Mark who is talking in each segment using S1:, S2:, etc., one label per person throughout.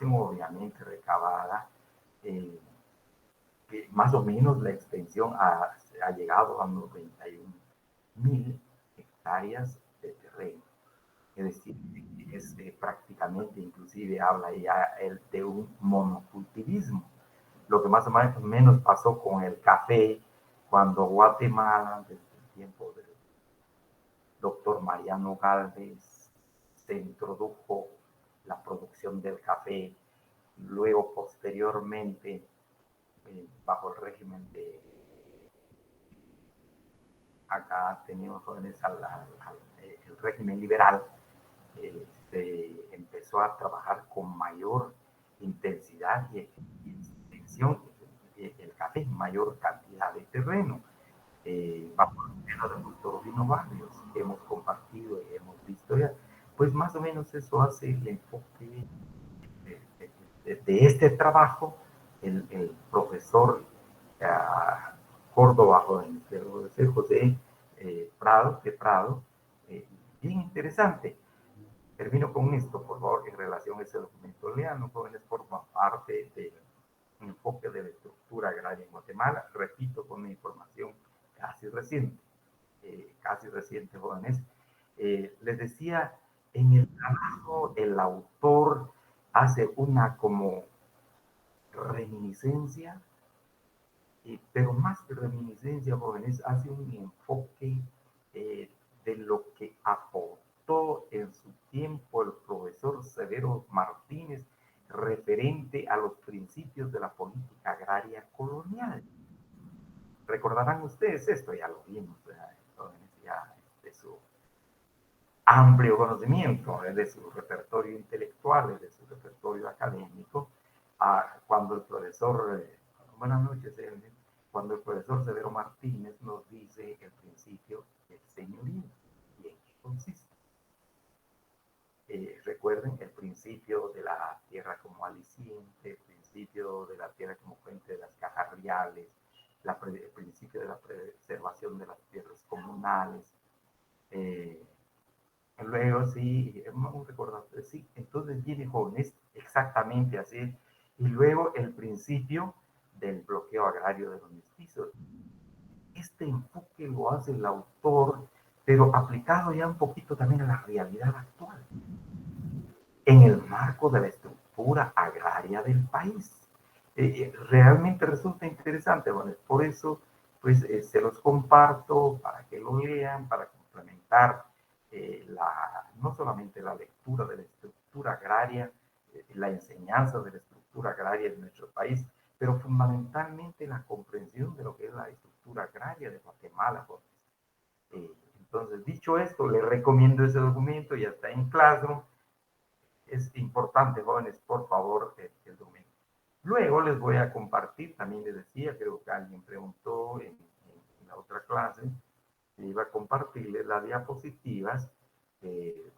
S1: obviamente recabada, que más o menos la extensión ha llegado a 91.000 hectáreas de terreno. Es decir, es prácticamente, inclusive habla ya de un monocultivismo. Lo que más o menos pasó con el café, cuando Guatemala, desde el tiempo del doctor Mariano Galvez, se introdujo la producción del café, luego posteriormente, bajo el régimen de acá tenemos jóvenes el régimen liberal, se empezó a trabajar con mayor intensidad y extensión el café, mayor cantidad de terreno. Bajo el gobierno del doctor Rubino Barrios, que hemos compartido y hemos visto ya, pues más o menos eso hace el enfoque de este trabajo, el profesor Córdoba, José Prado, bien interesante. Termino con esto, por favor, en relación a ese documento. Lean, jóvenes, forma parte del enfoque de la estructura agraria en Guatemala, repito, con una información casi reciente, jóvenes. Les decía, en el trabajo, el autor hace una como reminiscencia, pero más que reminiscencia, jóvenes, hace un enfoque de lo que aportó en su tiempo el profesor Severo Martínez referente a los principios de la política agraria colonial. Recordarán ustedes esto, ya lo vimos, jóvenes, ya de su amplio conocimiento, de su repertorio intelectual, de su repertorio académico, cuando el profesor, buenas noches, cuando el profesor Severo Martínez nos dice el principio del señorío y en qué consiste. Recuerden el principio de la tierra como aliciente, el principio de la tierra como fuente de las cajas reales, el principio de la preservación de las tierras comunales. Luego, sí, vamos a recordar, sí, entonces viene jóvenes, exactamente así. Y luego el principio del bloqueo agrario de los mestizos. Este enfoque lo hace el autor, pero aplicado ya un poquito también a la realidad actual, en el marco de la estructura agraria del país. Realmente resulta interesante, ¿vale? Por eso, pues, se los comparto para que lo lean, para complementar no solamente la lectura de la estructura agraria, la enseñanza de la estructura agraria de nuestro país, pero fundamentalmente la comprensión de lo que es la estructura agraria de Guatemala. Entonces, dicho esto, les recomiendo ese documento, ya está en Classroom. Es importante, jóvenes, por favor, el documento. Luego les voy a compartir, también les decía, creo que alguien preguntó en la otra clase, iba a compartirles las diapositivas que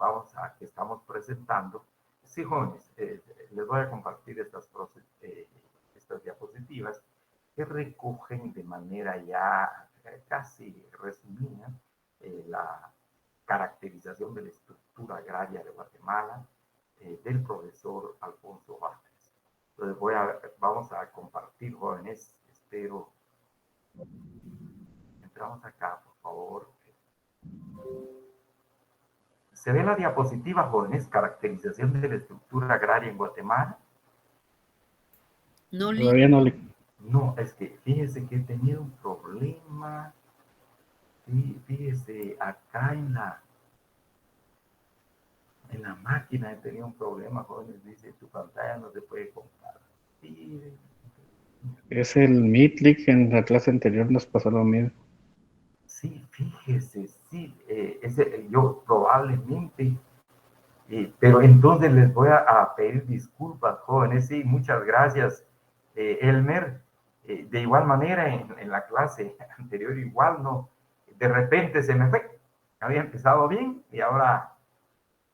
S1: estamos presentando. Sí, jóvenes, les voy a compartir estas diapositivas que recogen de manera ya casi resumida la caracterización de la estructura agraria de Guatemala del profesor Alfonso Vázquez. Entonces vamos a compartir, jóvenes, espero. Entramos acá, por favor. ¿Se ve la diapositiva, jóvenes? Caracterización de la estructura agraria en Guatemala.
S2: No,
S3: Todavía no le...
S1: No, es que fíjese que he tenido un problema. Fíjese, acá en la máquina he tenido un problema, jóvenes. Dice, tu pantalla no se puede compartir.
S3: Es el Meetly, que en la clase anterior nos pasó lo mismo.
S1: Sí, fíjese, sí, yo probablemente, pero entonces les voy a pedir disculpas, jóvenes, sí, muchas gracias, Elmer. De igual manera, en la clase anterior igual, no, de repente se me fue, había empezado bien y ahora,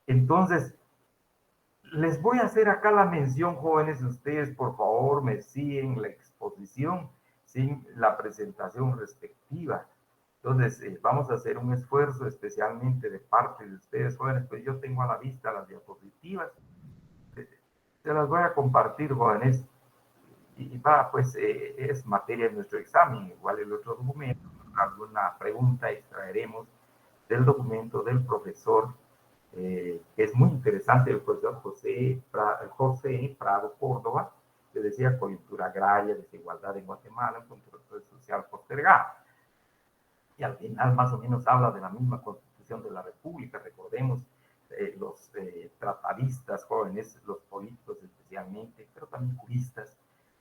S1: entonces, les voy a hacer acá la mención, jóvenes, ustedes por favor me siguen la exposición sin la presentación respectiva. Entonces, vamos a hacer un esfuerzo especialmente de parte de ustedes, jóvenes, pues yo tengo a la vista las diapositivas. Se las voy a compartir, jóvenes, y va, pues es materia de nuestro examen, igual el otro documento, alguna pregunta extraeremos del documento del profesor, que es muy interesante, el profesor José Prado Córdoba, que decía coyuntura agraria, desigualdad en Guatemala, un control social postergado. Y al final más o menos habla de la misma constitución de la República. Recordemos los tratadistas jóvenes, los políticos especialmente, pero también juristas,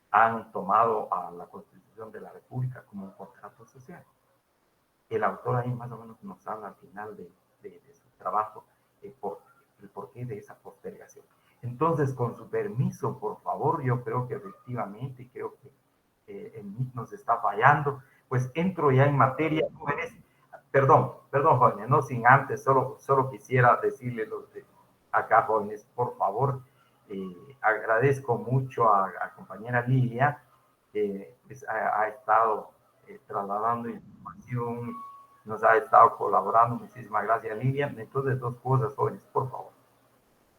S1: han tomado a la constitución de la República como un contrato social. El autor ahí más o menos nos habla al final de su trabajo por el porqué de esa postergación. Entonces, con su permiso, por favor, yo creo que efectivamente, creo que el MIT nos está fallando, pues entro ya en materia, jóvenes. Perdón, jóvenes, no sin antes, solo quisiera decirle los de acá, jóvenes, por favor, agradezco mucho a compañera Lilia, que pues, ha estado trasladando información, nos ha estado colaborando. Muchísimas gracias, Lilia. Entonces, dos cosas, jóvenes, por favor.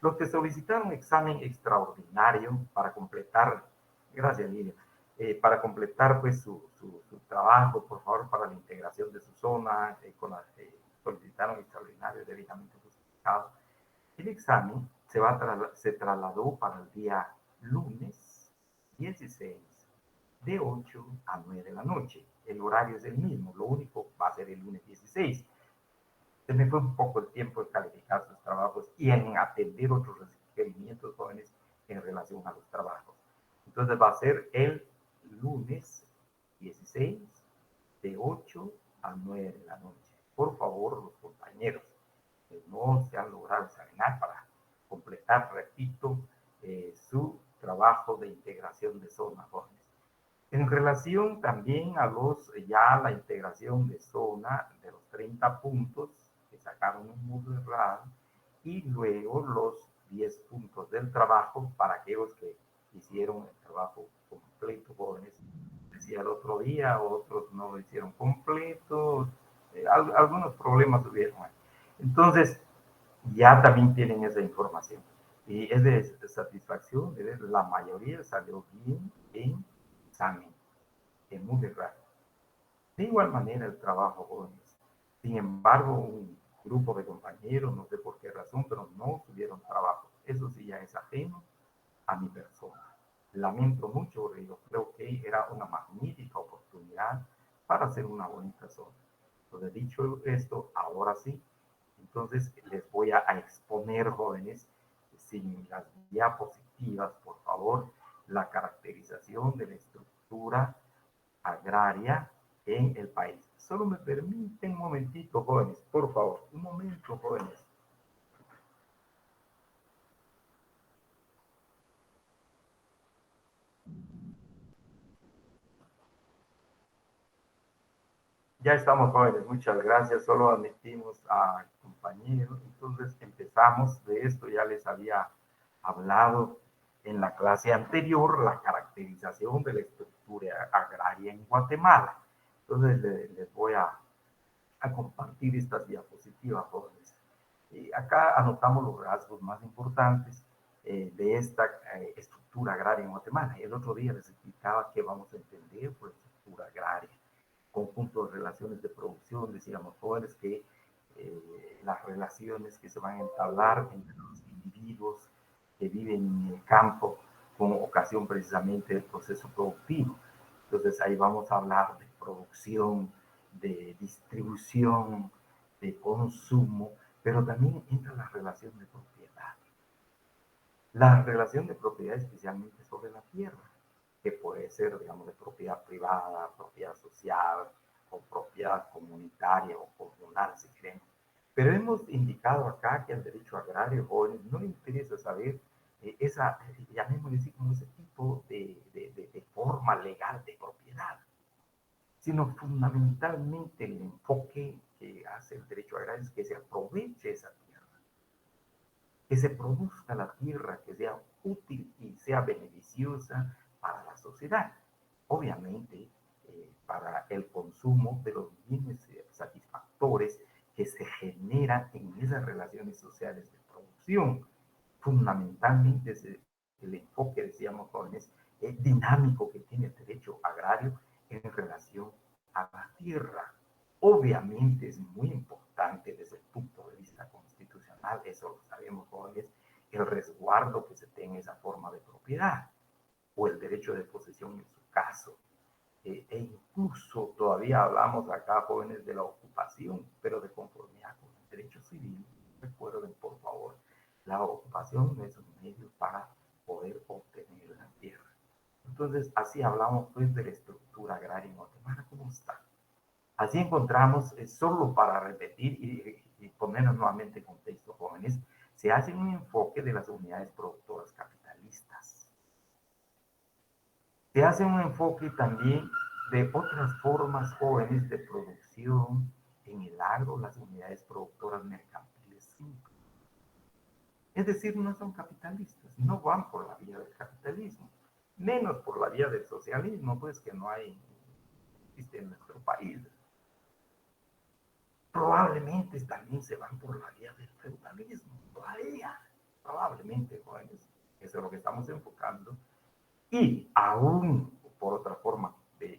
S1: Los que solicitaron examen extraordinario para completar, gracias, Lilia, para completar pues su trabajo, por favor, para la integración de su zona, solicitaron extraordinario debidamente justificado. El examen se trasladó para el día lunes 16 de 8 a 9 de la noche. El horario es el mismo, lo único va a ser el lunes 16. Se me fue un poco el tiempo en calificar sus trabajos y en atender otros requerimientos jóvenes en relación a los trabajos. Entonces va a ser el lunes 16 de 8 a 9 de la noche. Por favor, los compañeros que no se han logrado examinar para completar, repito, su trabajo de integración de zona jóvenes. En relación también a ya la integración de zona de los 30 puntos que sacaron un módulo errado y luego los 10 puntos del trabajo para aquellos que hicieron el trabajo completo, jóvenes. Decía el otro día, otros no lo hicieron completo, algunos problemas tuvieron. Entonces, ya también tienen esa información. Y es de satisfacción, de ver, la mayoría salió bien en examen, es muy raro. De igual manera el trabajo, jóvenes. Sin embargo, un grupo de compañeros, no sé por qué razón, pero no tuvieron trabajo. Eso sí ya es ajeno a mi persona. Lamento mucho, porque yo creo que era una magnífica oportunidad para hacer una bonita zona. Entonces, dicho esto, ahora sí, entonces les voy a exponer, jóvenes, sin las diapositivas, por favor, la caracterización de la estructura agraria en el país. Solo me permiten un momentito, jóvenes, por favor, un momento, jóvenes. Ya estamos, jóvenes, muchas gracias. Solo admitimos a compañeros. Entonces empezamos de esto. Ya les había hablado en la clase anterior la caracterización de la estructura agraria en Guatemala. Entonces les voy a compartir estas diapositivas, jóvenes. Y acá anotamos los rasgos más importantes de esta estructura agraria en Guatemala. El otro día les explicaba qué vamos a entender por estructura agraria. Conjunto de relaciones de producción, decíamos jóvenes, que las relaciones que se van a entablar entre los individuos que viven en el campo con ocasión precisamente del proceso productivo. Entonces ahí vamos a hablar de producción, de distribución, de consumo, pero también entra la relación de propiedad. La relación de propiedad especialmente sobre la tierra, que puede ser, digamos, de propiedad privada, propiedad social, o propiedad comunitaria o comunal, si queremos. Pero hemos indicado acá que al derecho agrario, jóvenes, no le interesa saber llamémosle así, como ese tipo de forma legal de propiedad, sino fundamentalmente el enfoque que hace el derecho agrario es que se aproveche esa tierra, que se produzca la tierra, que sea útil y sea beneficiosa para la sociedad. Obviamente, para el consumo de los bienes satisfactores que se generan en esas relaciones sociales de producción. Fundamentalmente el enfoque, decíamos, jóvenes, dinámico que tiene el derecho agrario en relación a la tierra. Obviamente es muy importante desde el punto de vista constitucional, eso lo sabemos, jóvenes, el resguardo que se tenga esa forma de propiedad o el derecho de posesión en su caso. E incluso todavía hablamos acá, jóvenes, de la ocupación, pero de conformidad con el derecho civil. Recuerden, por favor, la ocupación es un medio para poder obtener la tierra. Entonces, así hablamos pues de la estructura agraria en Guatemala, ¿cómo está? Así encontramos, solo para repetir y ponernos nuevamente en contexto, jóvenes, se hace un enfoque de las unidades productoras capitalistas. Se hace un enfoque también de otras formas jóvenes de producción en el agro, las unidades productoras mercantiles simples. Es decir, no son capitalistas, no van por la vía del capitalismo, menos por la vía del socialismo, pues que no hay, existe en nuestro país. Probablemente también se van por la vía del feudalismo, todavía, probablemente, jóvenes, eso es lo que estamos enfocando, y aún por otra forma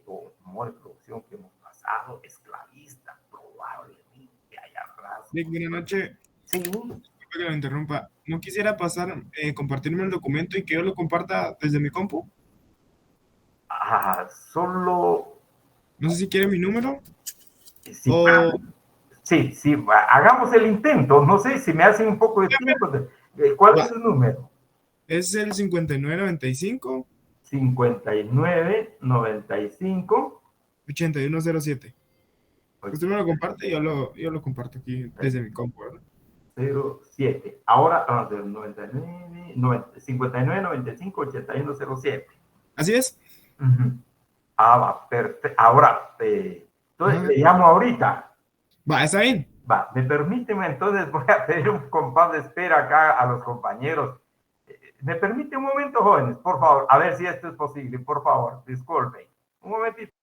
S1: o modo de producción que hemos pasado, esclavista, probablemente haya
S2: Nick,
S1: rasgos.
S2: buenas noches.
S1: Sí,
S2: Disculpe que lo interrumpa. ¿No quisiera pasar, compartirme el documento y que yo lo comparta desde mi compu?
S1: solo
S2: No sé si quiere mi número
S1: sí,
S2: o...
S1: sí, sí, hagamos el intento. No sé si me hacen un poco de tiempo. ¿Cuál es
S2: Va,
S1: su número?
S2: es el 5995
S1: 5995
S2: 8107. Usted me lo comparte y yo lo comparto aquí desde mi compu, ¿verdad?
S1: 07. Ahora, del 59, 95, 8107.
S2: Así es.
S1: Uh-huh. Va, perfecto. Ahora, entonces
S2: Ajá.
S1: le llamo ahorita.
S2: Va, está bien.
S1: Va, me permíteme, entonces voy a pedir un compás de espera acá a los compañeros. ¿Me permite un momento, jóvenes? Por favor, a ver si esto es posible, por favor, disculpen. Un momentito.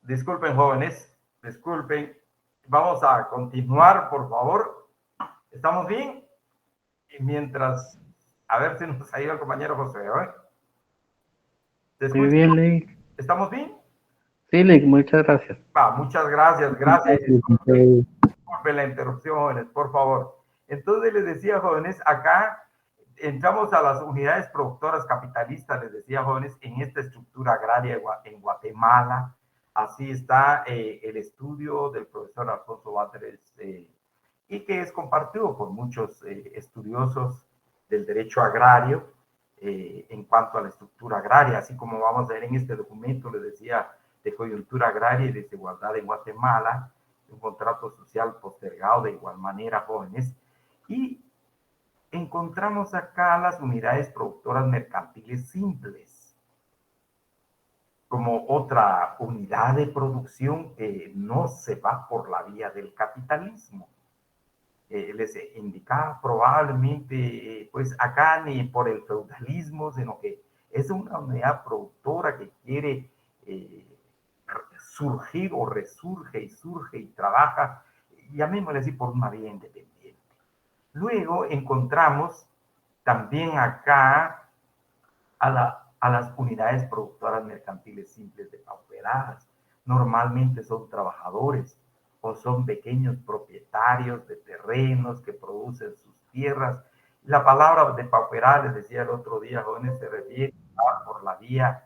S1: Disculpen, jóvenes, disculpen. Vamos a continuar, por favor. ¿Estamos bien? Y mientras, a ver si nos ayuda el compañero José, ¿eh? ¿Te
S3: Muy
S1: escucha?
S3: bien, Lick.
S1: ¿Estamos bien?
S3: Sí, Lick, muchas gracias.
S1: Muchas gracias, gracias. Disculpen la interrupción, jóvenes, por favor. Entonces les decía, jóvenes, acá entramos a las unidades productoras capitalistas, les decía, jóvenes, en esta estructura agraria en Guatemala. Así está el estudio del profesor Alfonso Batres y que es compartido por muchos estudiosos del derecho agrario en cuanto a la estructura agraria, así como vamos a ver en este documento, les decía, de coyuntura agraria y desigualdad en Guatemala, un contrato social postergado de igual manera, jóvenes, y encontramos acá las unidades productoras mercantiles simples, como otra unidad de producción que no se va por la vía del capitalismo. Les indicaba probablemente, pues acá ni por el feudalismo, sino que es una unidad productora que quiere surgir o resurge y surge y trabaja, llamémosle así, por una vía independiente. Luego encontramos también acá a las unidades productoras mercantiles simples depauperadas. Normalmente son trabajadores o son pequeños propietarios de terrenos que producen sus tierras. La palabra depauperada, les decía el otro día, jóvenes, se refiere por la vía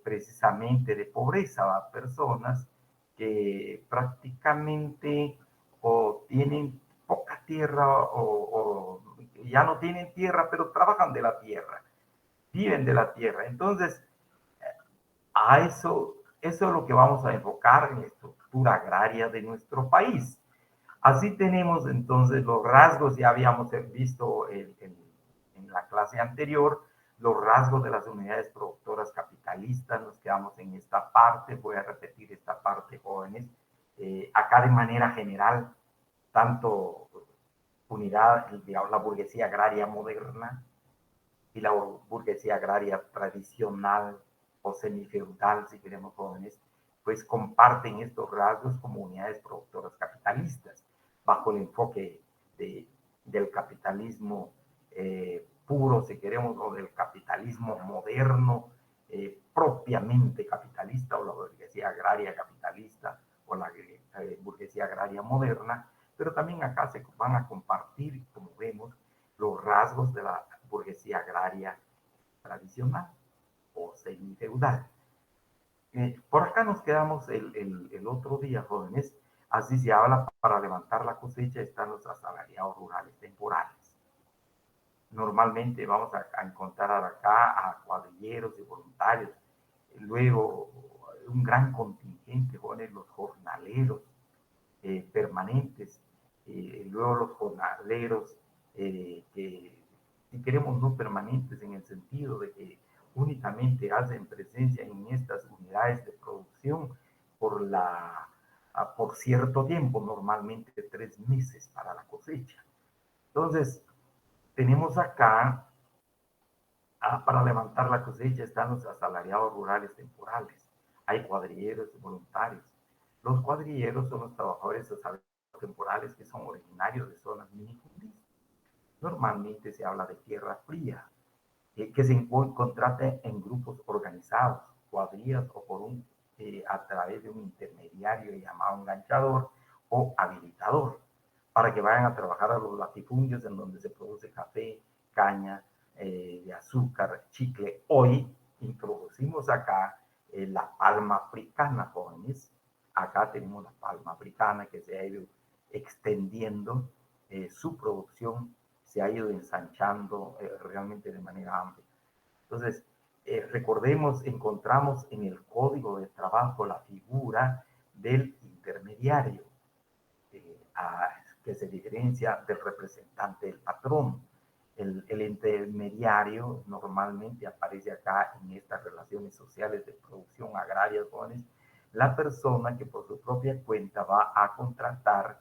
S1: precisamente de pobreza a personas que prácticamente o tienen poca tierra o ya no tienen tierra, pero trabajan de la tierra, viven de la tierra. Entonces, a eso es lo que vamos a enfocar en la estructura agraria de nuestro país. Así tenemos entonces los rasgos, ya habíamos visto en la clase anterior, los rasgos de las unidades productoras capitalistas. Nos quedamos en esta parte, voy a repetir esta parte, jóvenes. Acá de manera general, tanto unidad, digamos, la burguesía agraria moderna y la burguesía agraria tradicional o semifeudal, si queremos, jóvenes, pues comparten estos rasgos como unidades productoras capitalistas, bajo el enfoque del capitalismo puro, si queremos, o del capitalismo moderno, propiamente capitalista, o la burguesía agraria capitalista, o la burguesía agraria moderna, pero también acá se van a compartir, como vemos, los rasgos de la burguesía agraria tradicional o semifeudal. Por acá nos quedamos el otro día, jóvenes. Así se habla, para levantar la cosecha están los asalariados rurales temporales. Normalmente vamos a encontrar acá a cuadrilleros y voluntarios. Luego, un gran contingente, jóvenes, los jornaleros permanentes. Luego los jornaleros que, si queremos, no permanentes en el sentido de que únicamente hacen presencia en estas unidades de producción por cierto tiempo, normalmente 3 meses para la cosecha. Entonces, tenemos acá, para levantar la cosecha están los asalariados rurales temporales. Hay cuadrilleros y voluntarios. Los cuadrilleros son los trabajadores asalariados temporales que son originarios de zonas minifundistas. Normalmente se habla de tierra fría, que se contrata en grupos organizados, cuadrillas o a través de un intermediario llamado enganchador o habilitador, para que vayan a trabajar a los latifundios en donde se produce café, caña, de azúcar, chicle. Hoy introducimos acá la palma africana, jóvenes. Acá tenemos la palma africana que se ha ido extendiendo, su producción se ha ido ensanchando realmente de manera amplia. Entonces, recordemos, encontramos en el Código de Trabajo la figura del intermediario, que se diferencia del representante del patrón. El intermediario normalmente aparece acá en estas relaciones sociales de producción agraria, jóvenes, la persona que por su propia cuenta va a contratar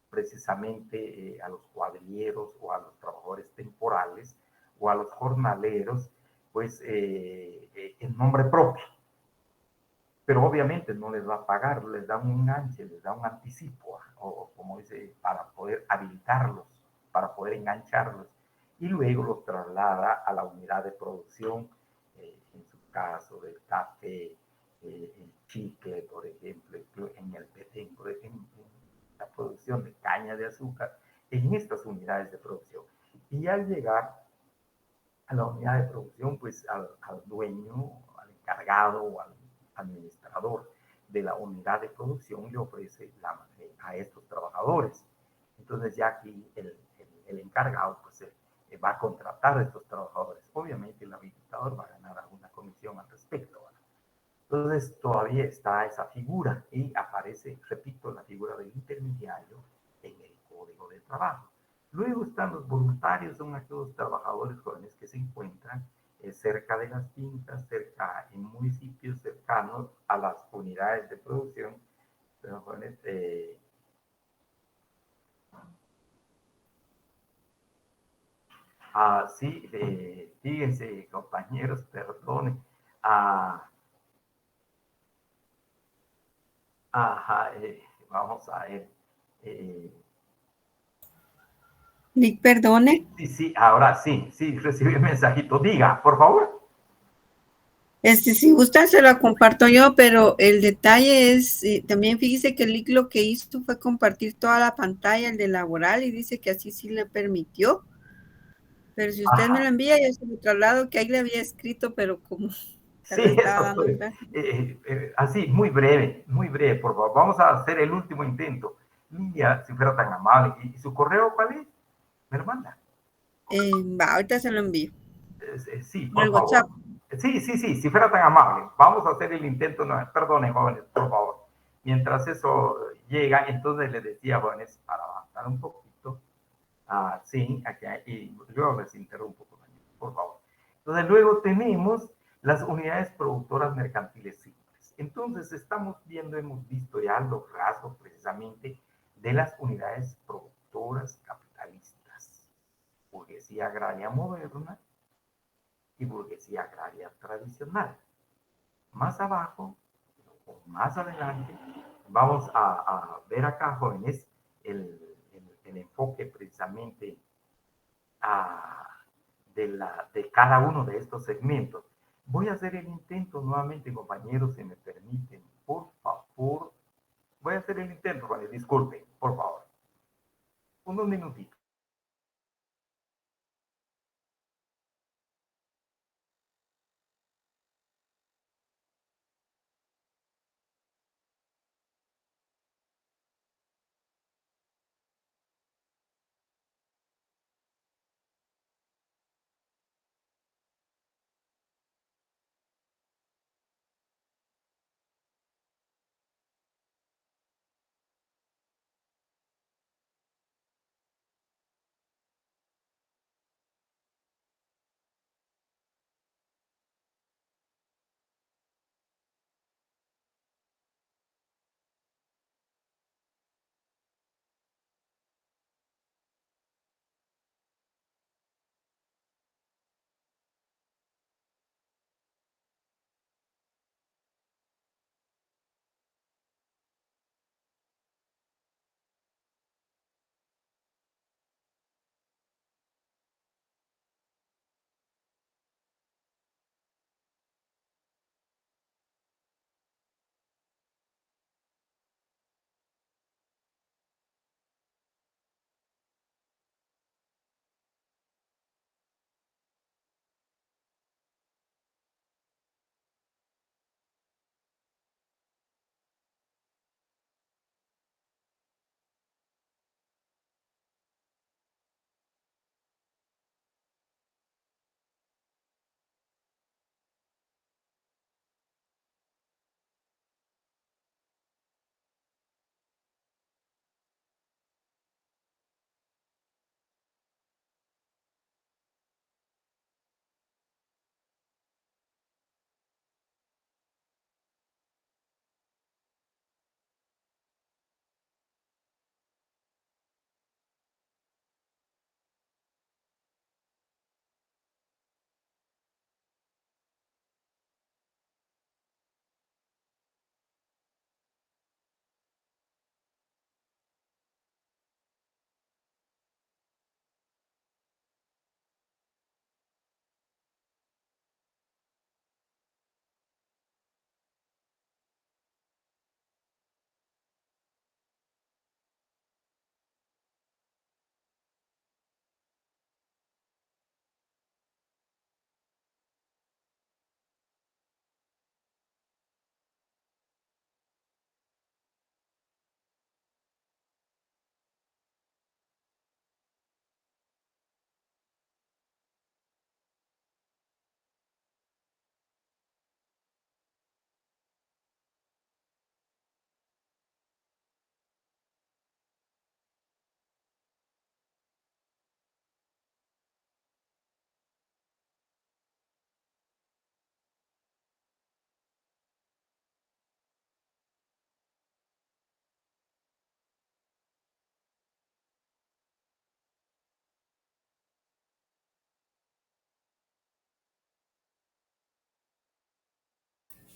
S1: precisamente a los cuadrilleros o a los trabajadores temporales o a los jornaleros, pues en nombre propio. pero obviamente no les va a pagar, les da un enganche, les da un anticipo, o como dice, para poder habilitarlos, para poder engancharlos, y luego los traslada a la unidad de producción, en su caso del café, el chicle, por ejemplo, en, en la producción de caña de azúcar, en estas unidades de producción. Y al llegar a la unidad de producción, pues al dueño, al encargado o al administrador de la unidad de producción le ofrece a estos trabajadores. Entonces ya aquí el encargado pues va a contratar a estos trabajadores. Obviamente el habilitador va a ganar alguna comisión al respecto, ¿verdad? Entonces todavía está esa figura y aparece, repito, la figura del intermediario en el Código de Trabajo. Luego están los voluntarios, son aquellos trabajadores jóvenes que se encuentran cerca de las fincas, cerca en municipios cercanos a las unidades de producción, jóvenes, sí, fíjense compañeros, perdone, ah, ajá, vamos a ver, eh,
S4: Nick, perdone.
S1: sí, sí, ahora sí, sí, recibí el mensajito. Diga, por favor.
S4: Si gusta se lo comparto yo, pero el detalle es, también fíjese que Nick lo que hizo fue compartir toda la pantalla, el de laboral, y dice que así sí le permitió. Pero si usted me
S1: Ajá,
S4: lo envía, yo se lo traslado, que ahí le había escrito, pero como se
S1: sí,
S4: lo estaba
S1: eso
S4: dando
S1: fue.
S4: tráfico.
S1: Así, muy breve, por favor. Vamos a hacer el último intento. Lidia, si fuera tan amable. ¿Y su correo cuál es? Me lo manda.
S4: Va, ahorita se lo envío.
S1: Sí,
S4: Por el
S1: por favor.
S4: WhatsApp.
S1: Sí, sí, sí, si fuera tan amable. Vamos a hacer el intento. No, perdonen, jóvenes, por favor. Mientras eso llega, entonces les decía, jóvenes, para avanzar un poquito. Sí, aquí y yo les interrumpo, por favor. Entonces, luego tenemos las unidades productoras mercantiles simples. Entonces, estamos viendo, hemos visto ya los rasgos precisamente de las unidades productoras capitalistas. Burguesía agraria moderna y burguesía agraria tradicional. Más abajo, o más adelante, vamos ver acá, jóvenes, el enfoque precisamente de cada uno de estos segmentos. Voy a hacer el intento nuevamente, compañeros, si me permiten, por favor. Voy a hacer el intento, vale, disculpen, por favor. Unos minutitos.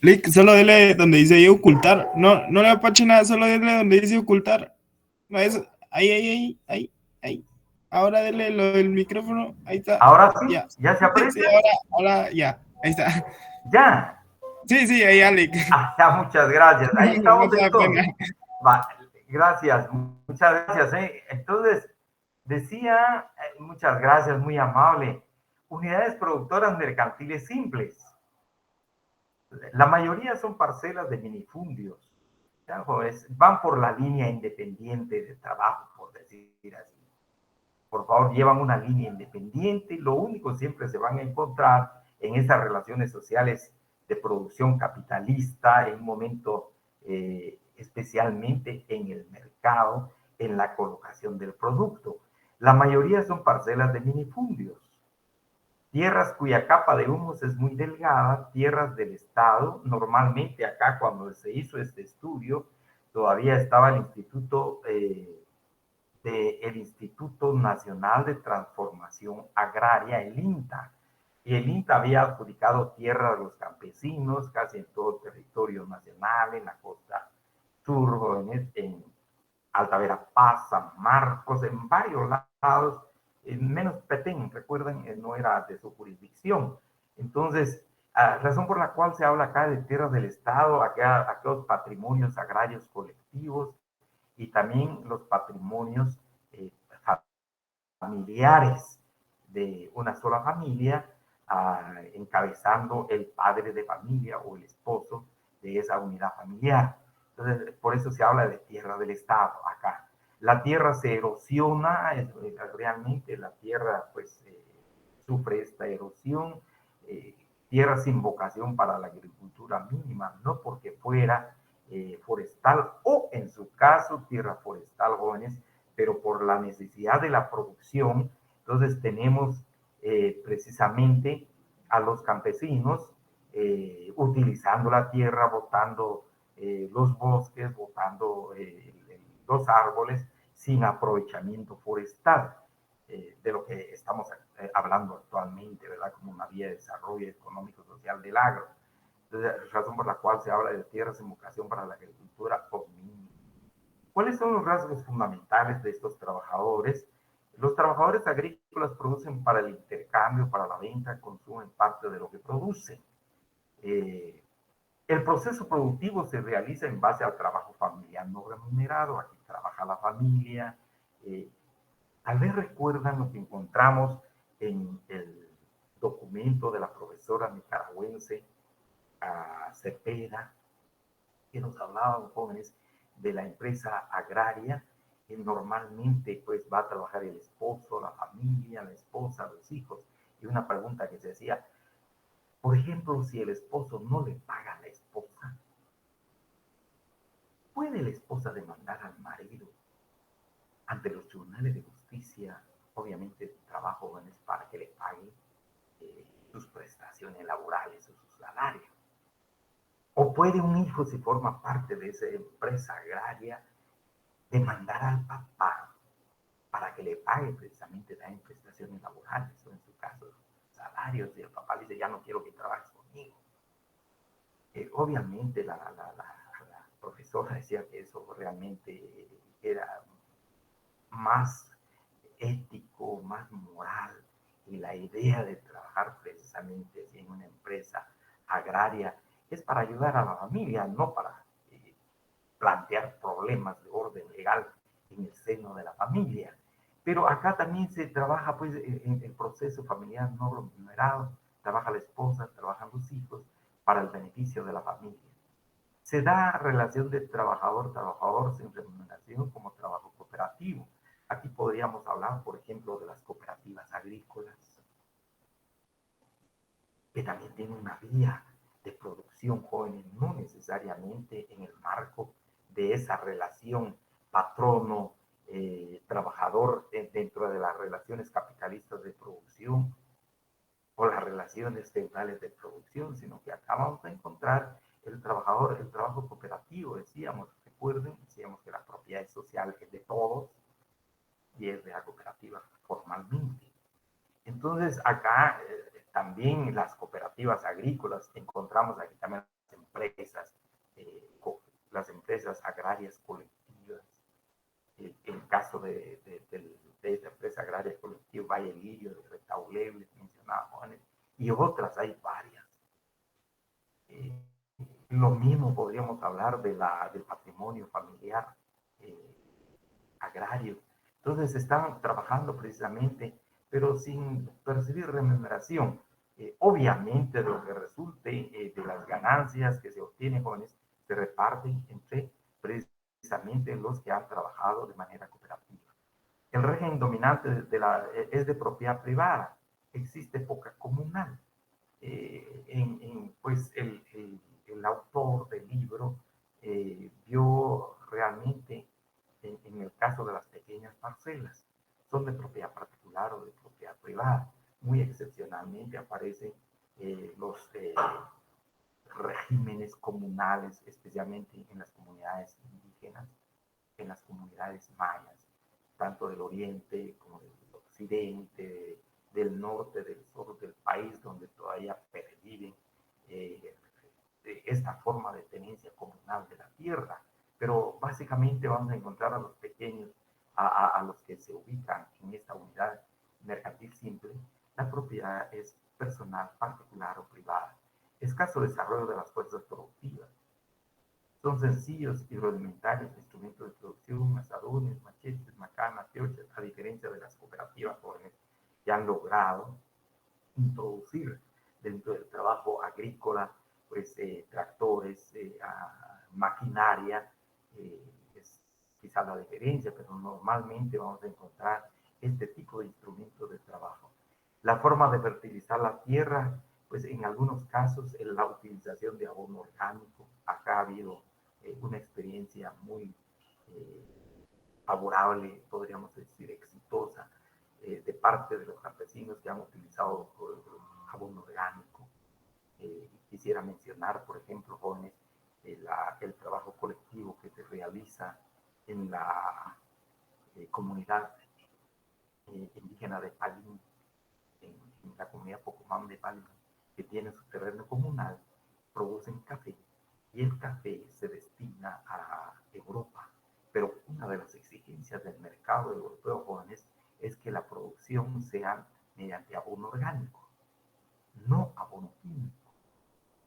S2: Lick, solo dele donde dice ahí ocultar. No, no le apache nada, solo dele donde dice ocultar. No, es ahí. Ahora dele lo del micrófono. Ahí está.
S1: Ahora sí,
S2: Ya.
S1: ya se
S2: Sí,
S1: aprecia.
S2: ahora ya. Ahí está.
S1: Ya.
S2: Sí, ahí, Alec.
S1: Ah, ya, muchas gracias. Ahí
S2: No
S1: estamos
S2: te da pena.
S1: entonces. Va, gracias, muchas gracias. Entonces, decía, muchas gracias, muy amable. Unidades productoras mercantiles simples. La mayoría son parcelas de minifundios. ¿Ya? Van por la línea independiente de trabajo, por decir así. Por favor, llevan una línea independiente. Lo único siempre se van a encontrar en esas relaciones sociales de producción capitalista, en un momento especialmente en el mercado, en la colocación del producto. La mayoría son parcelas de minifundios. Tierras cuya capa de humus es muy delgada, tierras del Estado. Normalmente acá cuando se hizo este estudio, todavía estaba el Instituto Nacional de Transformación Agraria, el INTA. Y el INTA había adjudicado tierra a los campesinos casi en todo el territorio nacional, en la costa sur, en Alta Verapaz, San Marcos, en varios lados, menos Petén, recuerden, no era de su jurisdicción. Entonces, razón por la cual se habla acá de tierras del Estado, aquellos patrimonios agrarios colectivos y también los patrimonios eh, familiares de una sola familia, encabezando el padre de familia o el esposo de esa unidad familiar. Entonces, por eso se habla de tierra del Estado acá. La tierra se erosiona, realmente la tierra pues sufre esta erosión, tierra sin vocación para la agricultura mínima, no porque fuera forestal o en su caso tierra forestal, jóvenes, pero por la necesidad de la producción. Entonces tenemos precisamente a los campesinos utilizando la tierra, botando los bosques, botando los árboles sin aprovechamiento forestal, de lo que estamos hablando actualmente, ¿verdad? Como una vía de desarrollo económico-social del agro. Entonces, razón por la cual se habla de tierras en vocación para la agricultura omnímoda. ¿Cuáles son los rasgos fundamentales de estos trabajadores? Los trabajadores agrícolas producen para el intercambio, para la venta, consumen parte de lo que producen. Eh, el proceso productivo se realiza en base al trabajo familiar no remunerado. Aquí trabaja la familia. Tal vez recuerdan lo que encontramos en el documento de la profesora nicaragüense Cepeda, que nos hablaban, jóvenes, de la empresa agraria, que normalmente pues va a trabajar el esposo, la familia, la esposa, los hijos. Y una pregunta que se hacía, por ejemplo, si el esposo no le paga a la esposa, ¿puede la esposa demandar al marido ante los tribunales de justicia? Obviamente el trabajo es para que le pague sus prestaciones laborales o su salario. ¿O puede un hijo, si forma parte de esa empresa agraria, demandar al papá para que le pague precisamente también prestaciones laborales o en su caso salarios? Y el papá dice, ya no quiero que trabajes conmigo. Obviamente la profesora decía que eso realmente era más ético, más moral, y la idea de trabajar precisamente en una empresa agraria es para ayudar a la familia, no para plantear problemas de orden legal en el seno de la familia. Pero acá también se trabaja pues en el proceso familiar no remunerado, trabaja la esposa, trabajan los hijos para el beneficio de la familia. Se da relación de trabajador-trabajador sin remuneración como trabajo cooperativo. Aquí podríamos hablar, por ejemplo, de las cooperativas agrícolas, que también tienen una vía de producción, jóvenes, no necesariamente en el marco de esa relación patrono-trabajador dentro de las relaciones capitalistas de producción o las relaciones centrales de producción, sino que acá vamos a encontrar el trabajador, el trabajo cooperativo, decíamos, recuerden, decíamos que la propiedad social es de todos y es de la cooperativa formalmente. Entonces, acá también las cooperativas agrícolas, encontramos aquí también las empresas, las empresas agrarias colectivas. El caso de esta empresa agraria colectiva Valle Lirio, de Retauleu, les mencionaba, jóvenes, y otras hay varias. Lo mismo podríamos hablar del patrimonio familiar agrario. Entonces están trabajando precisamente, pero sin percibir remuneración. Obviamente de lo que resulte de las ganancias que se obtienen, jóvenes, se reparten entre precisamente los que han trabajado de manera cooperativa. El régimen dominante es de propiedad privada, existe poca comunal. Pues el autor del libro vio realmente en el caso de las pequeñas parcelas, son de propiedad particular o de propiedad privada. Muy excepcionalmente aparecen los regímenes comunales, especialmente en las comunidades indígenas, en las comunidades mayas, tanto del oriente como del occidente, del norte, del sur del país, donde todavía perviven esta forma de tenencia comunal de la tierra. Pero básicamente vamos a encontrar a los pequeños, a los que se ubican en esta unidad mercantil simple, la propiedad es personal, particular o privada. Escaso desarrollo de las fuerzas productivas. Son sencillos y rudimentarios instrumentos de producción, asadones, machetes, macanas, piochas, a diferencia de las cooperativas jóvenes que han logrado introducir dentro del trabajo agrícola, pues tractores, maquinaria, es quizá la diferencia, pero normalmente vamos a encontrar este tipo de instrumentos de trabajo. La forma de fertilizar la tierra, pues en algunos casos la utilización de abono orgánico. Acá ha habido una experiencia muy favorable, podríamos decir exitosa, de parte de los campesinos que han utilizado abono orgánico. Quisiera mencionar, por ejemplo, jóvenes, el trabajo colectivo que se realiza en la comunidad indígena de Palín, en la comunidad Pocomán de Palín, que tiene su terreno comunal, producen café y el café se destina a Europa. Pero una de las exigencias del mercado europeo, jóvenes, es que la producción sea mediante abono orgánico, no abono químico.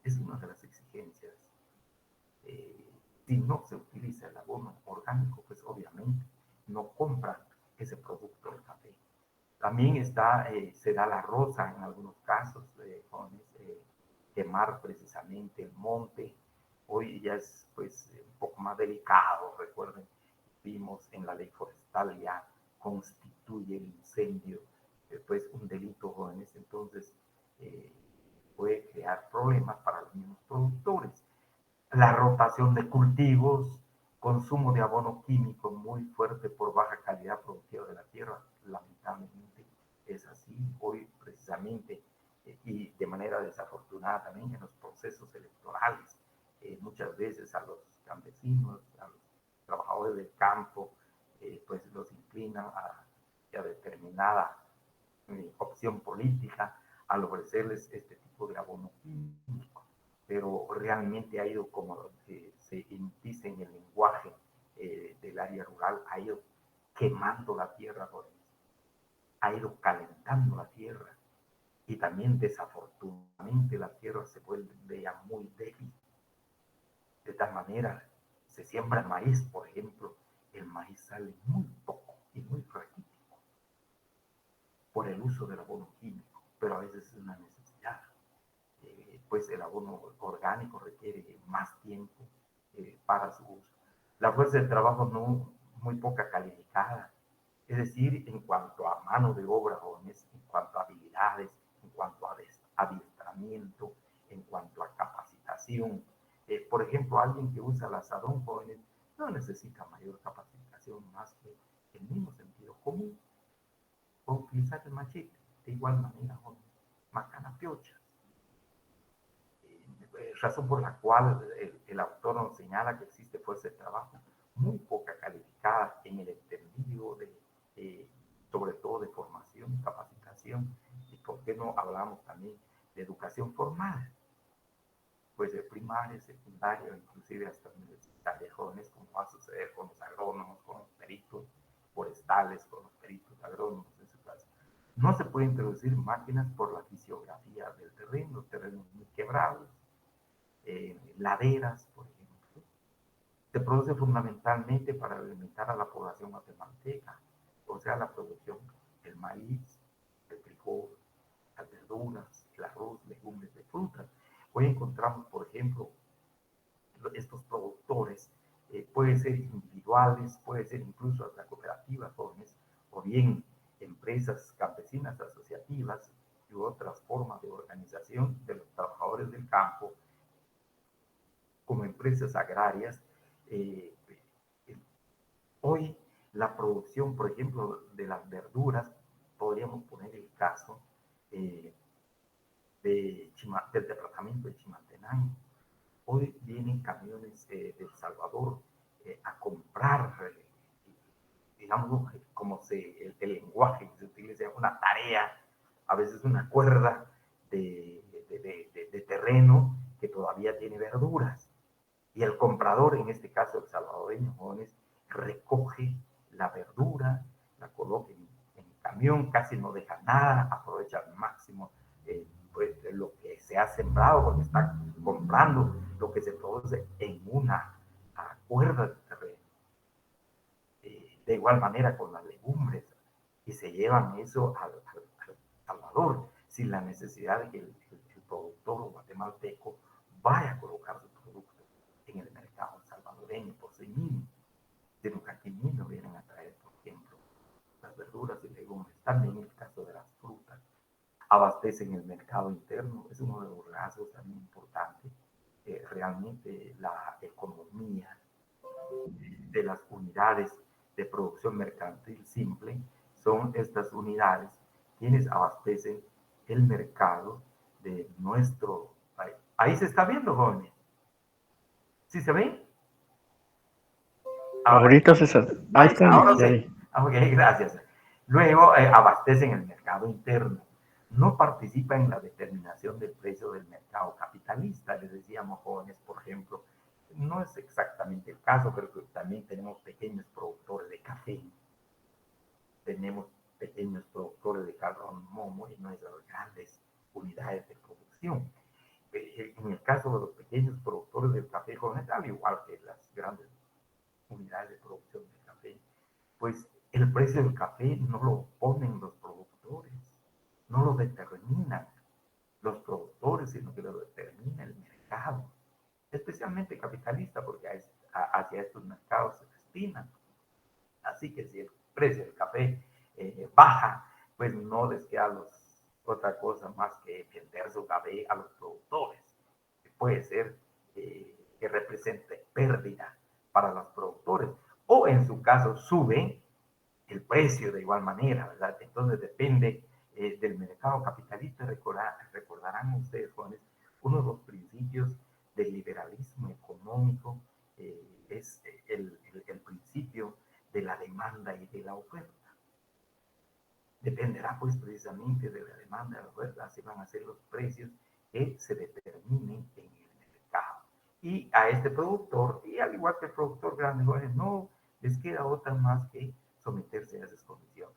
S1: Es una de las exigencias. Si no se utiliza el abono orgánico, pues obviamente no compran ese producto del café. También se da la roza en algunos casos, jóvenes, quemar precisamente el monte. Hoy ya es pues un poco más delicado, recuerden, vimos en la ley forestal ya constituye el incendio pues un delito, jóvenes, entonces puede crear problemas para los mismos productores. La rotación de cultivos, consumo de abono químico muy fuerte por baja calidad productiva de la tierra, lamentablemente es así. Hoy precisamente, y de manera desafortunada también en los procesos electorales, muchas veces a los campesinos, a los trabajadores del campo, pues los inclinan a determinada opción política al ofrecerles este tipo de abono químico. Pero realmente ha ido, como se dice en el lenguaje del área rural, ha ido quemando la tierra, ha ido calentando la tierra, y también desafortunadamente la tierra se vuelve ya muy débil. De tal manera, se siembra maíz, por ejemplo, el maíz sale muy poco y muy raquítico por el uso del abono químico, pero a veces es una necesidad. Pues el abono orgánico requiere más tiempo para su uso. La fuerza de trabajo no muy poca calificada, es decir, en cuanto a mano de obra, jóvenes, en cuanto a habilidades, en cuanto a adiestramiento, en cuanto a capacitación. Por ejemplo, alguien que usa el asadón, jóvenes, no necesita mayor capacitación más que el mismo sentido común. O utilizar el machete, de igual manera, jóvenes, macana piocha. Razón por la cual el autor nos señala que existe fuerza de trabajo muy poca calificada en el entendido sobre todo de formación, capacitación, y por qué no hablamos también de educación formal. puede ser primaria, secundaria, inclusive hasta universitaria, jóvenes, como va a suceder con los agrónomos, con los peritos forestales, con los peritos agrónomos en su caso. No se puede introducir máquinas por la fisiografía del terreno, terrenos muy quebrados, laderas, por ejemplo. Se produce fundamentalmente para alimentar a la población guatemalteca, o sea, la producción del maíz, el frijol, las verduras, el arroz, legumbres de frutas. Hoy encontramos, por ejemplo, estos productores, pueden ser individuales, puede ser incluso hasta cooperativas jóvenes, o bien empresas campesinas asociativas y otras formas de organización de los trabajadores del campo, como empresas agrarias. Hoy la producción, por ejemplo, de las verduras, podríamos poner el caso del departamento de Chimaltenango. Hoy vienen camiones de El Salvador a comprar, digamos, como el lenguaje que se utiliza, una tarea, a veces una cuerda de terreno que todavía tiene verduras. Y el comprador, en este caso el salvadoreño, jóvenes, recoge la verdura, la coloca en el camión, casi no deja nada, aprovecha al máximo pues, lo que se ha sembrado, porque está comprando lo que se produce en una cuerda de terreno. De igual manera con las legumbres, y se llevan eso al Salvador, sin la necesidad de que el productor guatemalteco vaya a colocar su producto en el mercado salvadoreño por sí mismo, sino que aquí mismo vienen a traer, por ejemplo, las verduras y legumbres. También en el caso de las frutas, abastecen el mercado interno, es uno de los rasgos también importantes. Realmente la economía de las unidades de producción mercantil simple son estas unidades quienes abastecen el mercado de nuestro país. Ahí se está viendo, jóvenes. ¿Sí se ven?
S3: Ahorita ahí están.
S1: Ahora sí. Ok, gracias. Luego abastecen el mercado interno. No participa en la determinación del precio del mercado capitalista. Les decíamos, jóvenes, por ejemplo, no es exactamente el caso, pero también tenemos pequeños productores de café, tenemos pequeños productores de cardamomo y nuestras grandes unidades de producción. En el caso de los pequeños productores del café, jóvenes, al igual que las grandes unidades de producción de café, pues el precio del café no lo ponen los productores, no lo determinan los productores, sino que lo determina el mercado, especialmente capitalista, porque hacia estos mercados se destinan. Así que si el precio del café baja, pues no les queda otra cosa más que vender su café a los productores, que puede ser que represente pérdida para los productores, o en su caso sube el precio de igual manera, ¿verdad? Entonces depende del mercado capitalista. Recordarán ustedes, jóvenes, uno de los principios del liberalismo económico es el principio de la demanda y de la oferta. Dependerá pues precisamente de la demanda y la oferta, así van a ser los precios que se determinen en el mercado. Y a este productor, y al igual que el productor grande, no les queda otra más que someterse a esas condiciones.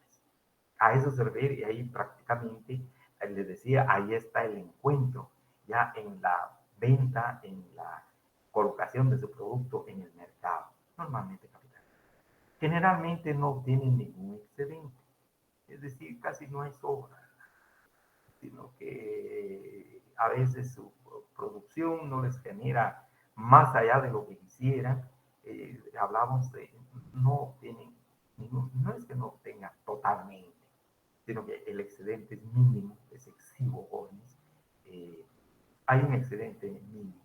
S1: A eso se refiere, y ahí prácticamente, les decía, ahí está el encuentro, ya en la venta, en la colocación de su producto en el mercado, normalmente capital. Generalmente no obtienen ningún excedente, es decir, casi no hay sobra, sino que a veces su producción no les genera más allá de lo que quisieran. Hablamos de no tienen no es que no obtengan totalmente, sino que el excedente es mínimo, es excesivo, jóvenes. Hay un excedente mínimo.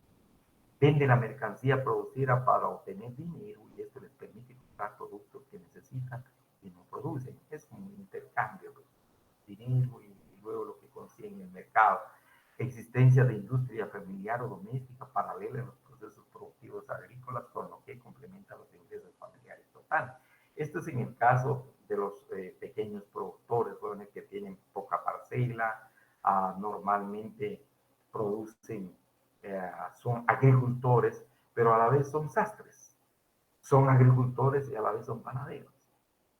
S1: Vende la mercancía producida para obtener dinero y esto les permite comprar productos que necesitan y no producen. Es como un intercambio de dinero y luego lo que consiguen en el mercado. Existencia de industria familiar o doméstica paralela en los procesos productivos agrícolas, con lo que complementa los ingresos familiares totales. Esto es en el caso de los pequeños productores, jóvenes que tienen poca parcela, normalmente producen son agricultores, pero a la vez son sastres. Son agricultores y a la vez son panaderos.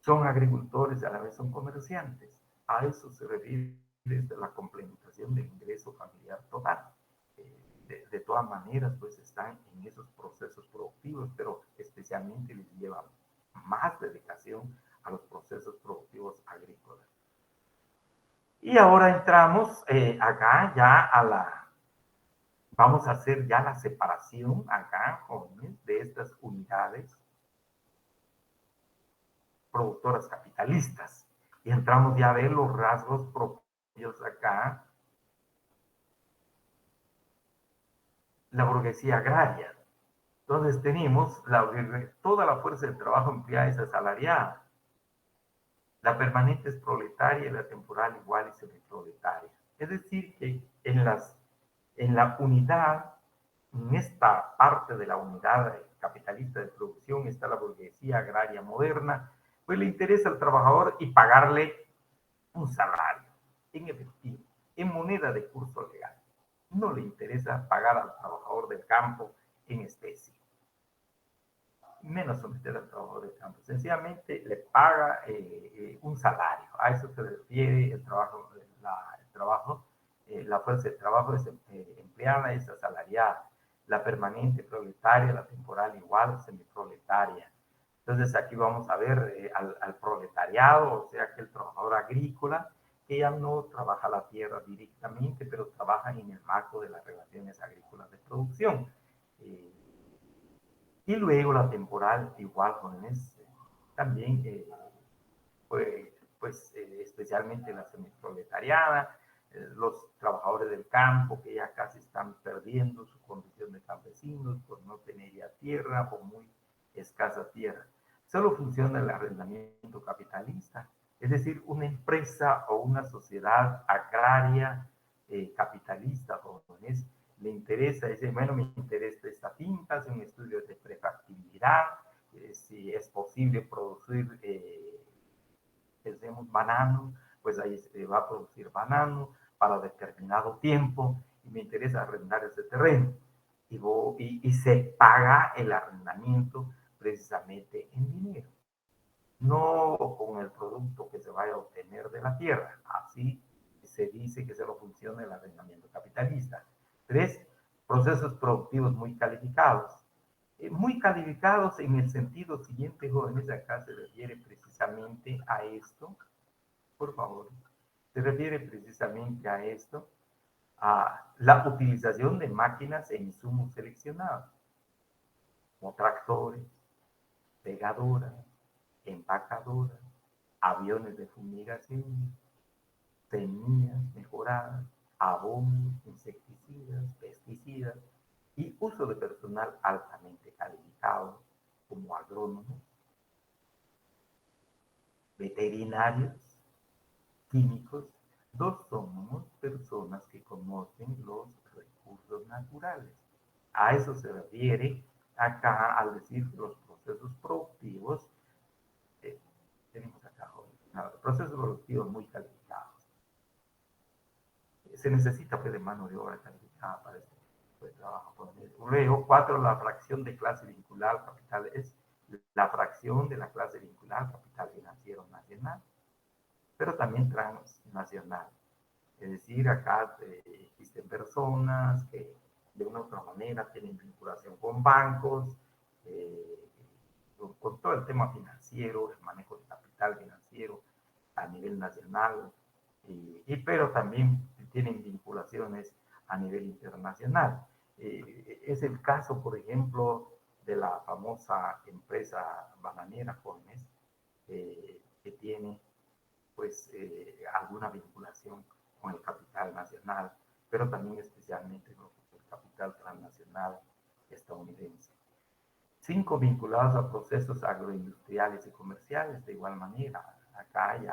S1: Son agricultores y a la vez son comerciantes. A eso se refiere desde la complementación del ingreso familiar total. De todas maneras, pues están en esos procesos productivos, pero especialmente les lleva más dedicación a los procesos productivos agrícolas. Y ahora entramos acá ya a la, vamos a hacer ya la separación acá, jóvenes, de estas unidades productoras capitalistas. Y entramos ya a ver los rasgos propios acá. La burguesía agraria. Entonces tenemos toda la fuerza de trabajo empleada es asalariada. La permanente es proletaria y la temporal igual y semiproletaria. Es decir, que en la unidad, en esta parte de la unidad capitalista de producción está la burguesía agraria moderna, pues le interesa al trabajador y pagarle un salario en efectivo, en moneda de curso legal. No le interesa pagar al trabajador del campo en especie. Menos someter al trabajador del campo. Sencillamente le paga un salario. A eso se refiere el trabajo, la fuerza de trabajo es empleada, es asalariada. La permanente proletaria, la temporal igual, semiproletaria. Entonces aquí vamos a ver al proletariado, o sea que el trabajador agrícola, que ya no trabaja la tierra directamente, pero trabaja en el marco de las relaciones agrícolas de producción. Y luego la temporal, igual, jóvenes, también, especialmente la semiproletariada, los trabajadores del campo que ya casi están perdiendo su condición de campesinos por no tener ya tierra o muy escasa tierra. Solo funciona el arrendamiento capitalista, es decir, una empresa o una sociedad agraria capitalista, jóvenes, le interesa, dice, bueno, me interesa esta finca, hace un estudio de prefactibilidad, si es posible producir, pensemos, banano, pues ahí se va a producir banano para determinado tiempo, y me interesa arrendar ese terreno. Y se paga el arrendamiento precisamente en dinero, no con el producto que se vaya a obtener de la tierra. Así se dice que solo funciona el arrendamiento capitalista. 3, procesos productivos muy calificados. Muy calificados en el sentido siguiente, jóvenes, acá se refiere precisamente a esto. Por favor, se refiere precisamente a esto, a la utilización de máquinas e insumos seleccionados, como tractores, pegadoras, empacadoras, aviones de fumigación, semillas mejoradas, abonos, insecticidas, pesticidas y uso de personal altamente calificado como agrónomos, veterinarios, químicos. Dos somos personas que conocen los recursos naturales. A eso se refiere acá al decir que los procesos productivos, tenemos acá procesos productivos muy calificados. Se necesita pues de mano de obra calificada para este tipo de trabajo. Luego, 4, la fracción de clase vincular capital es la fracción de la clase vincular capital financiero nacional, pero también transnacional. Es decir, acá existen personas que de una u otra manera tienen vinculación con bancos, con todo el tema financiero, el manejo de capital financiero a nivel nacional, pero también tienen vinculaciones a nivel internacional. Es el caso, por ejemplo, de la famosa empresa bananera Jóvenes, que tiene pues alguna vinculación con el capital nacional, pero también especialmente con el capital transnacional estadounidense. 5, vinculados a procesos agroindustriales y comerciales. De igual manera, acá hay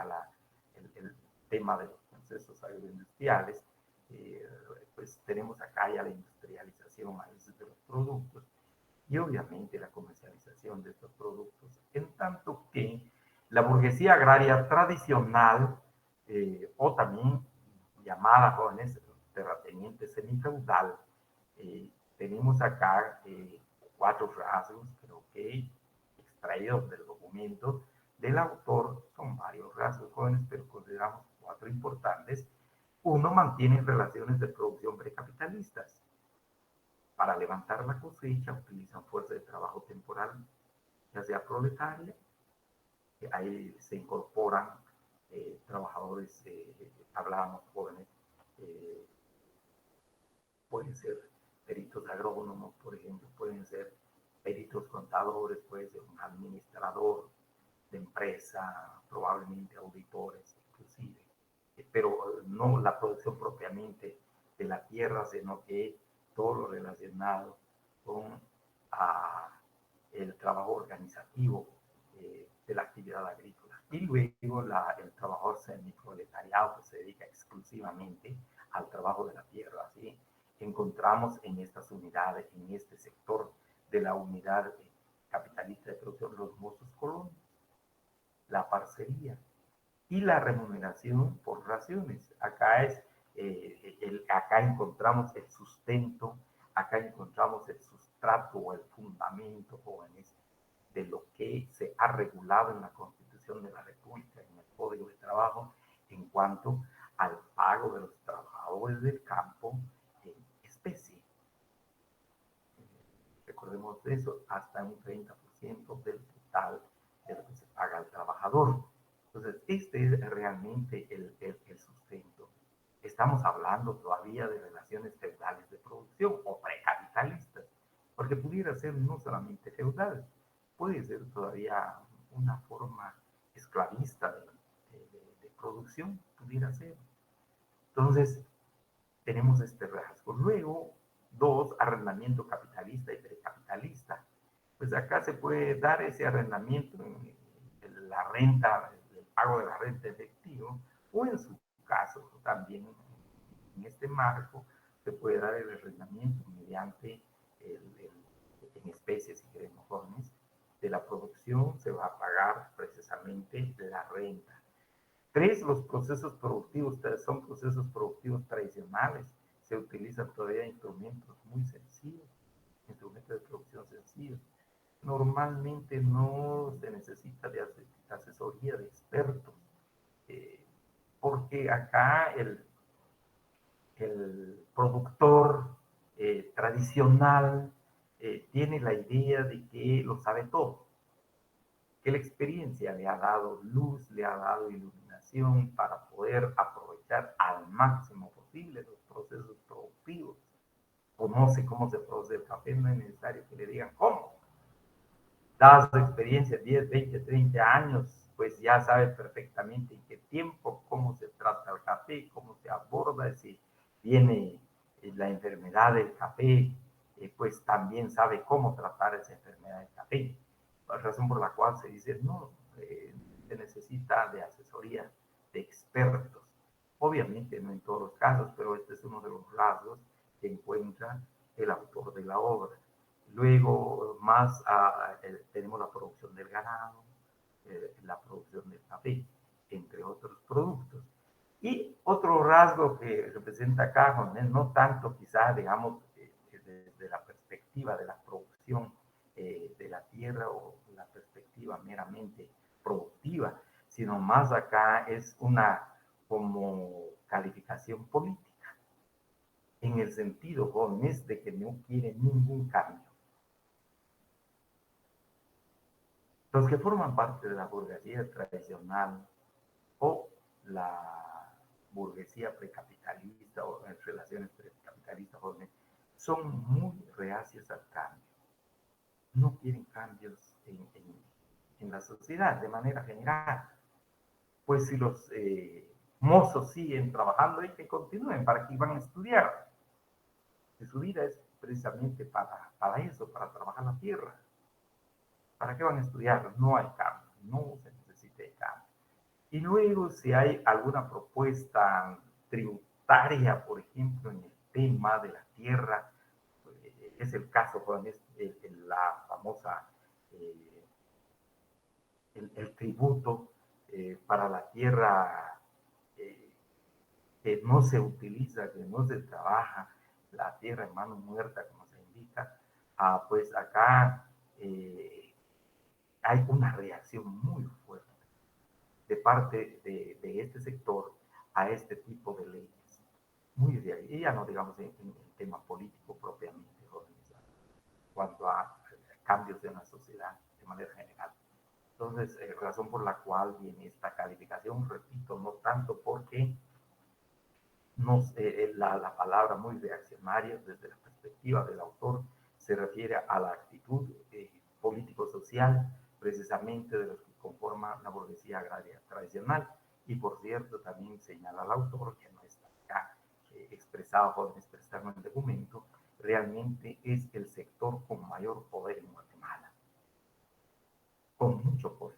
S1: el tema de los procesos agroindustriales, pues tenemos acá ya la industrialización a veces de los productos y obviamente la comercialización de estos productos, en tanto que la burguesía agraria tradicional, o también llamada, jóvenes, terrateniente semifeudal, Tenemos acá 4 rasgos, creo que extraídos del documento del autor. Son varios rasgos jóvenes, pero consideramos 4 importantes. Uno, mantiene relaciones de producción precapitalistas. Para levantar la cosecha utilizan fuerza de trabajo temporal, ya sea proletaria. Ahí se incorporan trabajadores, hablábamos jóvenes, pueden ser peritos agrónomos, por ejemplo, pueden ser peritos contadores, puede ser un administrador de empresa, probablemente auditores, inclusive, pero no la producción propiamente de la tierra, sino que todo lo relacionado con el trabajo organizativo de la actividad agrícola. Y luego el trabajador semiproletariado que se dedica exclusivamente al trabajo de la tierra. ¿Sí? Encontramos en estas unidades, en este sector de la unidad capitalista de producción, los mozos colonos, la parcería y la remuneración por raciones. Acá encontramos el sustento, acá encontramos el sustrato o el fundamento, jóvenes, de lo que se ha regulado en la Constitución de la República, en el Código de Trabajo, en cuanto al pago de los trabajadores del campo en especie. Recordemos eso, hasta un 30% del total de lo que se paga al trabajador. Entonces, este es realmente el sustento. Estamos hablando todavía de relaciones feudales de producción o precapitalistas, porque pudiera ser no solamente feudal, puede ser todavía una forma esclavista de producción, pudiera ser. Entonces, tenemos este rasgo. Luego, 2, arrendamiento capitalista y precapitalista. Pues acá se puede dar ese arrendamiento en la renta, el pago de la renta efectivo, o en su caso también en este marco se puede dar el arrendamiento mediante en especies, si queremos, jóvenes, de la producción se va a pagar precisamente la renta. 3, los procesos productivos son procesos productivos tradicionales. Se utilizan todavía instrumentos muy sencillos, instrumentos de producción sencillos. Normalmente no se necesita de asesoría de expertos, porque acá el productor tradicional tiene la idea de que lo sabe todo, que la experiencia le ha dado luz, le ha dado iluminación para poder aprovechar al máximo posible los procesos productivos. Conoce cómo se produce el café, no es necesario que le digan cómo. Dada su experiencia, 10, 20, 30 años, pues ya sabe perfectamente en qué tiempo, cómo se trata el café, cómo se aborda, si viene la enfermedad del café, pues también sabe cómo tratar esa enfermedad del café. La razón por la cual se dice, no, se necesita de asesoría de expertos. Obviamente no en todos los casos, pero este es uno de los rasgos que encuentra el autor de la obra. Luego, más tenemos la producción del ganado, la producción del café, entre otros productos. Y otro rasgo que representa acá, no tanto quizás, digamos, desde la perspectiva de la producción de la tierra o la perspectiva meramente productiva, sino más acá es una como calificación política, en el sentido, jóvenes, de que no quiere ningún cambio. Los que forman parte de la burguesía tradicional o la burguesía precapitalista o en relaciones precapitalistas jóvenes son muy reacios al cambio. No quieren cambios en la sociedad de manera general. Pues si los mozos siguen trabajando, hay que continúen, para que van a estudiar. Que su vida es precisamente para eso, para trabajar la tierra. ¿Para qué van a estudiar? No hay cambio, no se necesita cambio. Y luego, si hay alguna propuesta tributaria, por ejemplo, en el tema de la tierra, pues, es el caso con la famosa, el tributo para la tierra que no se utiliza, que no se trabaja, la tierra en mano muerta, como se indica, pues acá hay una reacción muy fuerte de parte de este sector a este tipo de leyes. Muy bien, y ya no digamos en tema político propiamente organizado, cuanto a cambios de una sociedad de manera general. Entonces, razón por la cual viene esta calificación, repito, no tanto porque la palabra muy reaccionaria desde la perspectiva del autor se refiere a la actitud político-social precisamente de los que conforman la burguesía agraria tradicional. Y por cierto, también señala el autor, que no está acá expresado en el documento, realmente es el sector con mayor poder en Guatemala, con mucho poder.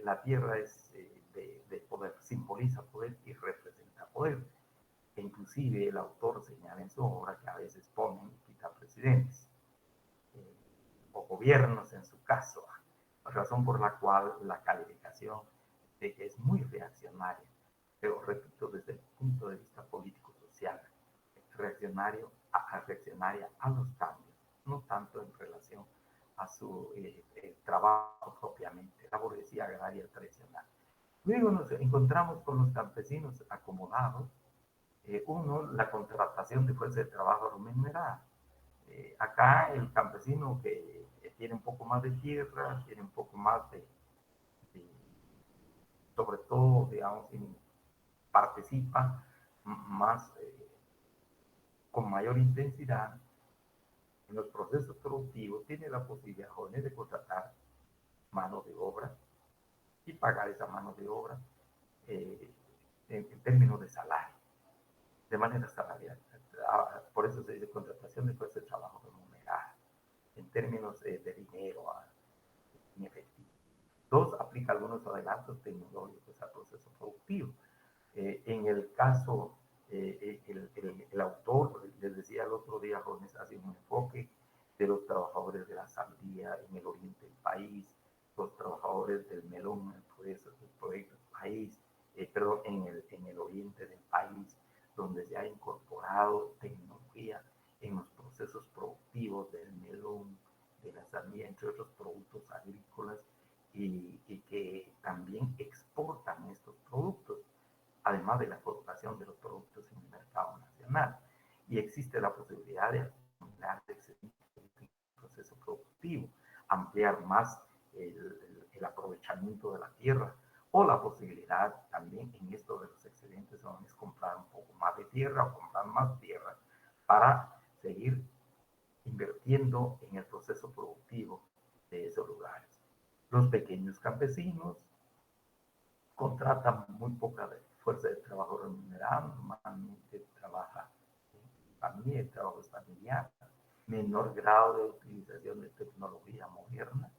S1: La tierra es de poder, simboliza poder y representa poder. E inclusive el autor señala en su obra que a veces ponen y quitan presidentes o gobiernos en su caso, razón por la cual la calificación de que es muy reaccionaria, pero repito, desde el punto de vista político-social, reaccionaria a los cambios, no tanto en relación a su trabajo propiamente, la burguesía agraria tradicional. Luego nos encontramos con los campesinos acomodados. Uno, la contratación de fuerza de trabajo remunerada. Acá el campesino que tiene un poco más de tierra, tiene un poco más de sobre todo, digamos, participa más, con mayor intensidad en los procesos productivos, tiene la posibilidad, jóvenes, de contratar mano de obra y pagar esa mano de obra en términos de salario, de manera salarial. Por eso se dice contratación de fuerza de trabajo remunerada, en términos de dinero en efectivo. Dos, aplica algunos adelantos tecnológicos al proceso productivo. En el caso, el autor, les decía el otro día, jóvenes, hace un enfoque de los trabajadores de la sandía en el oriente del país, los trabajadores del melón en el proyecto del país, en el oriente del país, donde se ha incorporado tecnología en los procesos productivos del melón, de la sandía, entre otros productos agrícolas, y que también exportan estos productos, además de la colocación de los productos en el mercado nacional. Y existe la posibilidad de acumular excedentes en el proceso productivo, ampliar más el aprovechamiento de la tierra, o la posibilidad también en esto de los excedentes es comprar un poco más de tierra o comprar más tierra para seguir invirtiendo en el proceso productivo de esos lugares. Los pequeños campesinos contratan muy poca fuerza de trabajo remunerada, normalmente trabaja en familia, el trabajo es familiar, menor grado de utilización de tecnología moderna,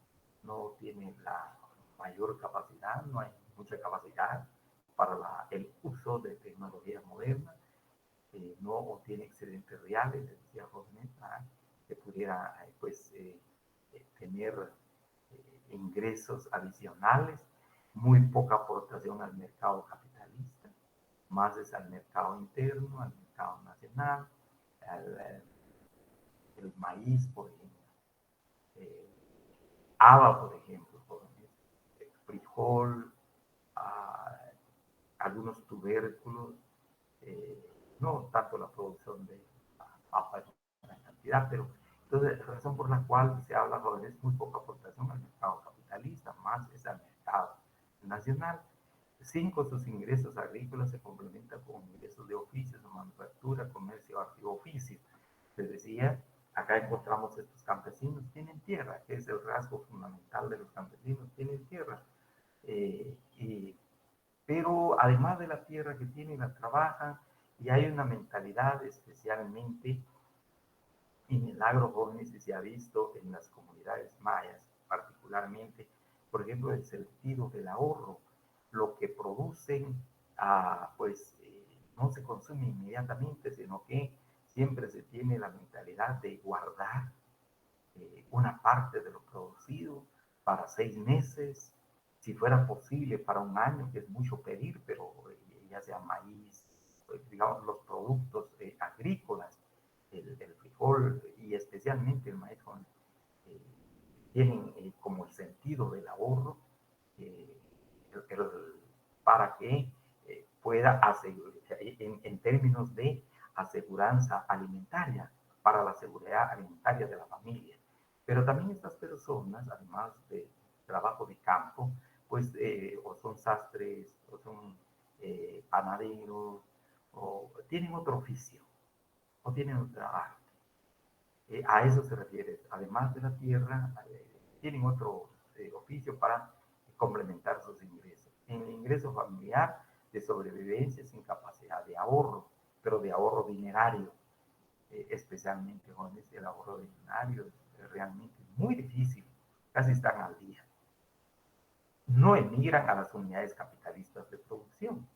S1: no tiene la mayor capacidad, no hay mucha capacidad para el uso de tecnología moderna, no tiene excedentes reales, les decía jóvenes, que pudiera tener ingresos adicionales, muy poca aportación al mercado capitalista, más es al mercado interno, al mercado nacional, el maíz, por ejemplo, haba, por ejemplo, frijol, algunos tubérculos, no tanto la producción de papa en gran cantidad, pero entonces, razón por la cual se habla, jóvenes, muy poca aportación al mercado capitalista, más es al mercado nacional. 5, sus ingresos agrícolas se complementan con ingresos de oficios, de manufactura, comercio, arte y oficio. Les decía, acá encontramos estos campesinos, tienen tierra, que es el rasgo fundamental de los campesinos, tienen tierra. Pero además de la tierra que tienen, la trabajan, y hay una mentalidad especialmente en el agro, jóvenes, y se ha visto en las comunidades mayas, particularmente, por ejemplo, el sentido del ahorro. Lo que producen, no se consume inmediatamente, sino que siempre se tiene la mentalidad de guardar una parte de lo producido para 6 meses, si fuera posible para un año, que es mucho pedir, pero ya sea maíz, digamos, los productos agrícolas, el frijol y especialmente el maíz, eh, tienen como el sentido del ahorro eh, para que pueda asegurar, en términos de aseguranza alimentaria, para la seguridad alimentaria de la familia. Pero también estas personas, además de trabajo de campo, pues o son sastres, o son panaderos, o tienen otro oficio, o tienen otra arte. A eso se refiere. Además de la tierra, tienen otro oficio para complementar sus ingresos. En el ingreso familiar de sobrevivencia sin capacidad de ahorro, pero de ahorro dinerario, especialmente jóvenes, el ahorro dinerario es realmente muy difícil, casi están al día. No emigran a las unidades capitalistas de producción.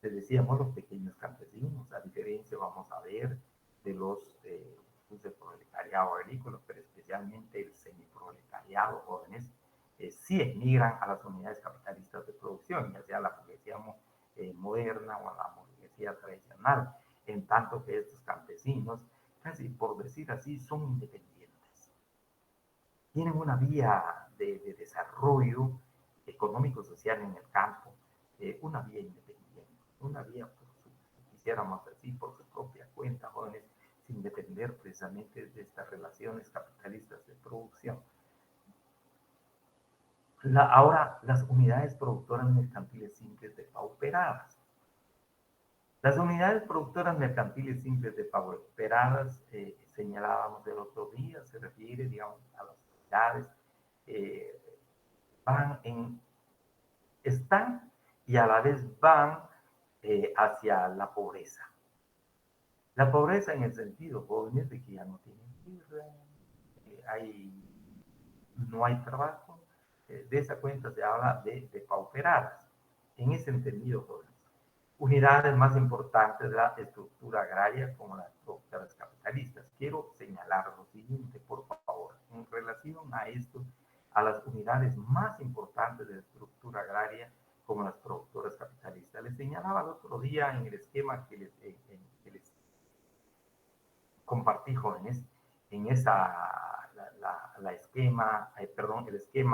S1: Les decíamos los pequeños campesinos, a diferencia, vamos a ver, de los del proletariado agrícola, pero especialmente el semiproletariado jóvenes, sí emigran a las unidades capitalistas de producción, ya sea la burguesía moderna o la burguesía tradicional, en tanto que estos campesinos, casi por decir así, son independientes. Tienen una vía de desarrollo económico-social en el campo, una vía independiente, una vía, quisiéramos decir, por su propia cuenta, jóvenes, sin depender precisamente de estas relaciones capitalistas de producción. Ahora, las unidades productoras mercantiles simples depauperadas. Las unidades productoras mercantiles simples depauperadas, señalábamos el otro día, se refiere, digamos, a las unidades, están y a la vez van hacia la pobreza. La pobreza en el sentido, jóvenes, de que ya no tienen tierra, no hay trabajo. De esa cuenta se habla de pauperadas. En ese entendido, jóvenes. Unidades más importantes de la estructura agraria como las productoras capitalistas. Quiero señalar lo siguiente, por favor, en relación a esto, a las unidades más importantes de la estructura agraria como las productoras capitalistas. Les señalaba el otro día en el esquema que les compartí, jóvenes, en esa, el esquema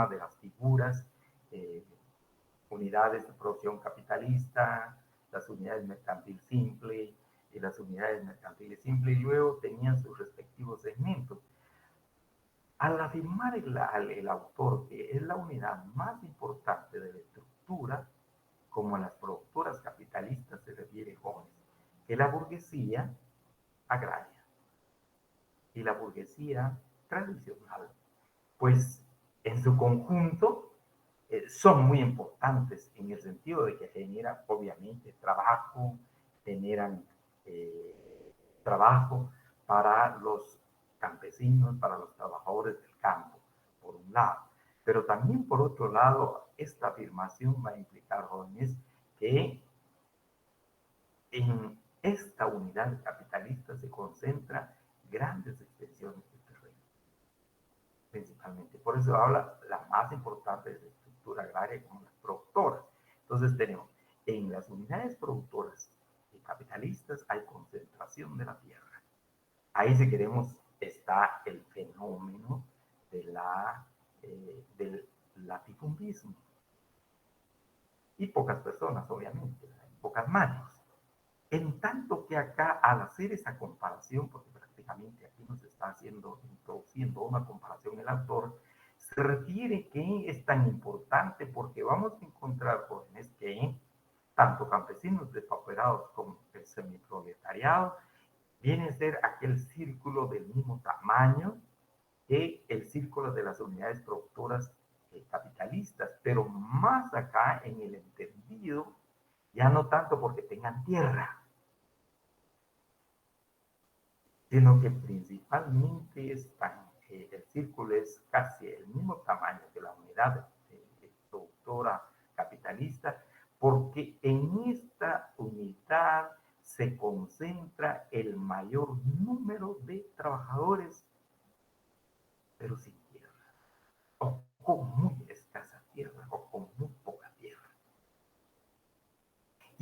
S1: de las figuras, unidades de producción capitalista, las unidades mercantil simple y las unidades mercantiles simple, y luego tenían sus respectivos segmentos. Al afirmar el autor que es la unidad más importante de la estructura, como las productoras capitalistas se refiere, jóvenes, que la burguesía agraria y la burguesía tradicional, pues en su conjunto son muy importantes en el sentido de que generan obviamente trabajo, generan trabajo para los campesinos, para los trabajadores del campo, por un lado. Pero también por otro lado, esta afirmación va a implicar, jóvenes, que en esta unidad capitalista se concentra grandes extensiones de terreno, principalmente. Por eso habla la más importante de la estructura agraria como las productoras. Entonces tenemos, en las unidades productoras y capitalistas hay concentración de la tierra. Ahí, si queremos, está el fenómeno del latifundismo. Y pocas personas, obviamente, pocas manos. En tanto que acá, al hacer esa comparación, porque prácticamente aquí nos está introduciendo una comparación el autor, se refiere que es tan importante porque vamos a encontrar, jóvenes, que tanto campesinos depauperados como el semiproletariado viene a ser aquel círculo del mismo tamaño que el círculo de las unidades productoras capitalistas, pero más acá en el entendido, ya no tanto porque tengan tierra, sino que principalmente el círculo es casi el mismo tamaño que la unidad productora capitalista, porque en esta unidad se concentra el mayor número de trabajadores, pero sin tierra, o con muy escasa tierra, o con muy poca tierra.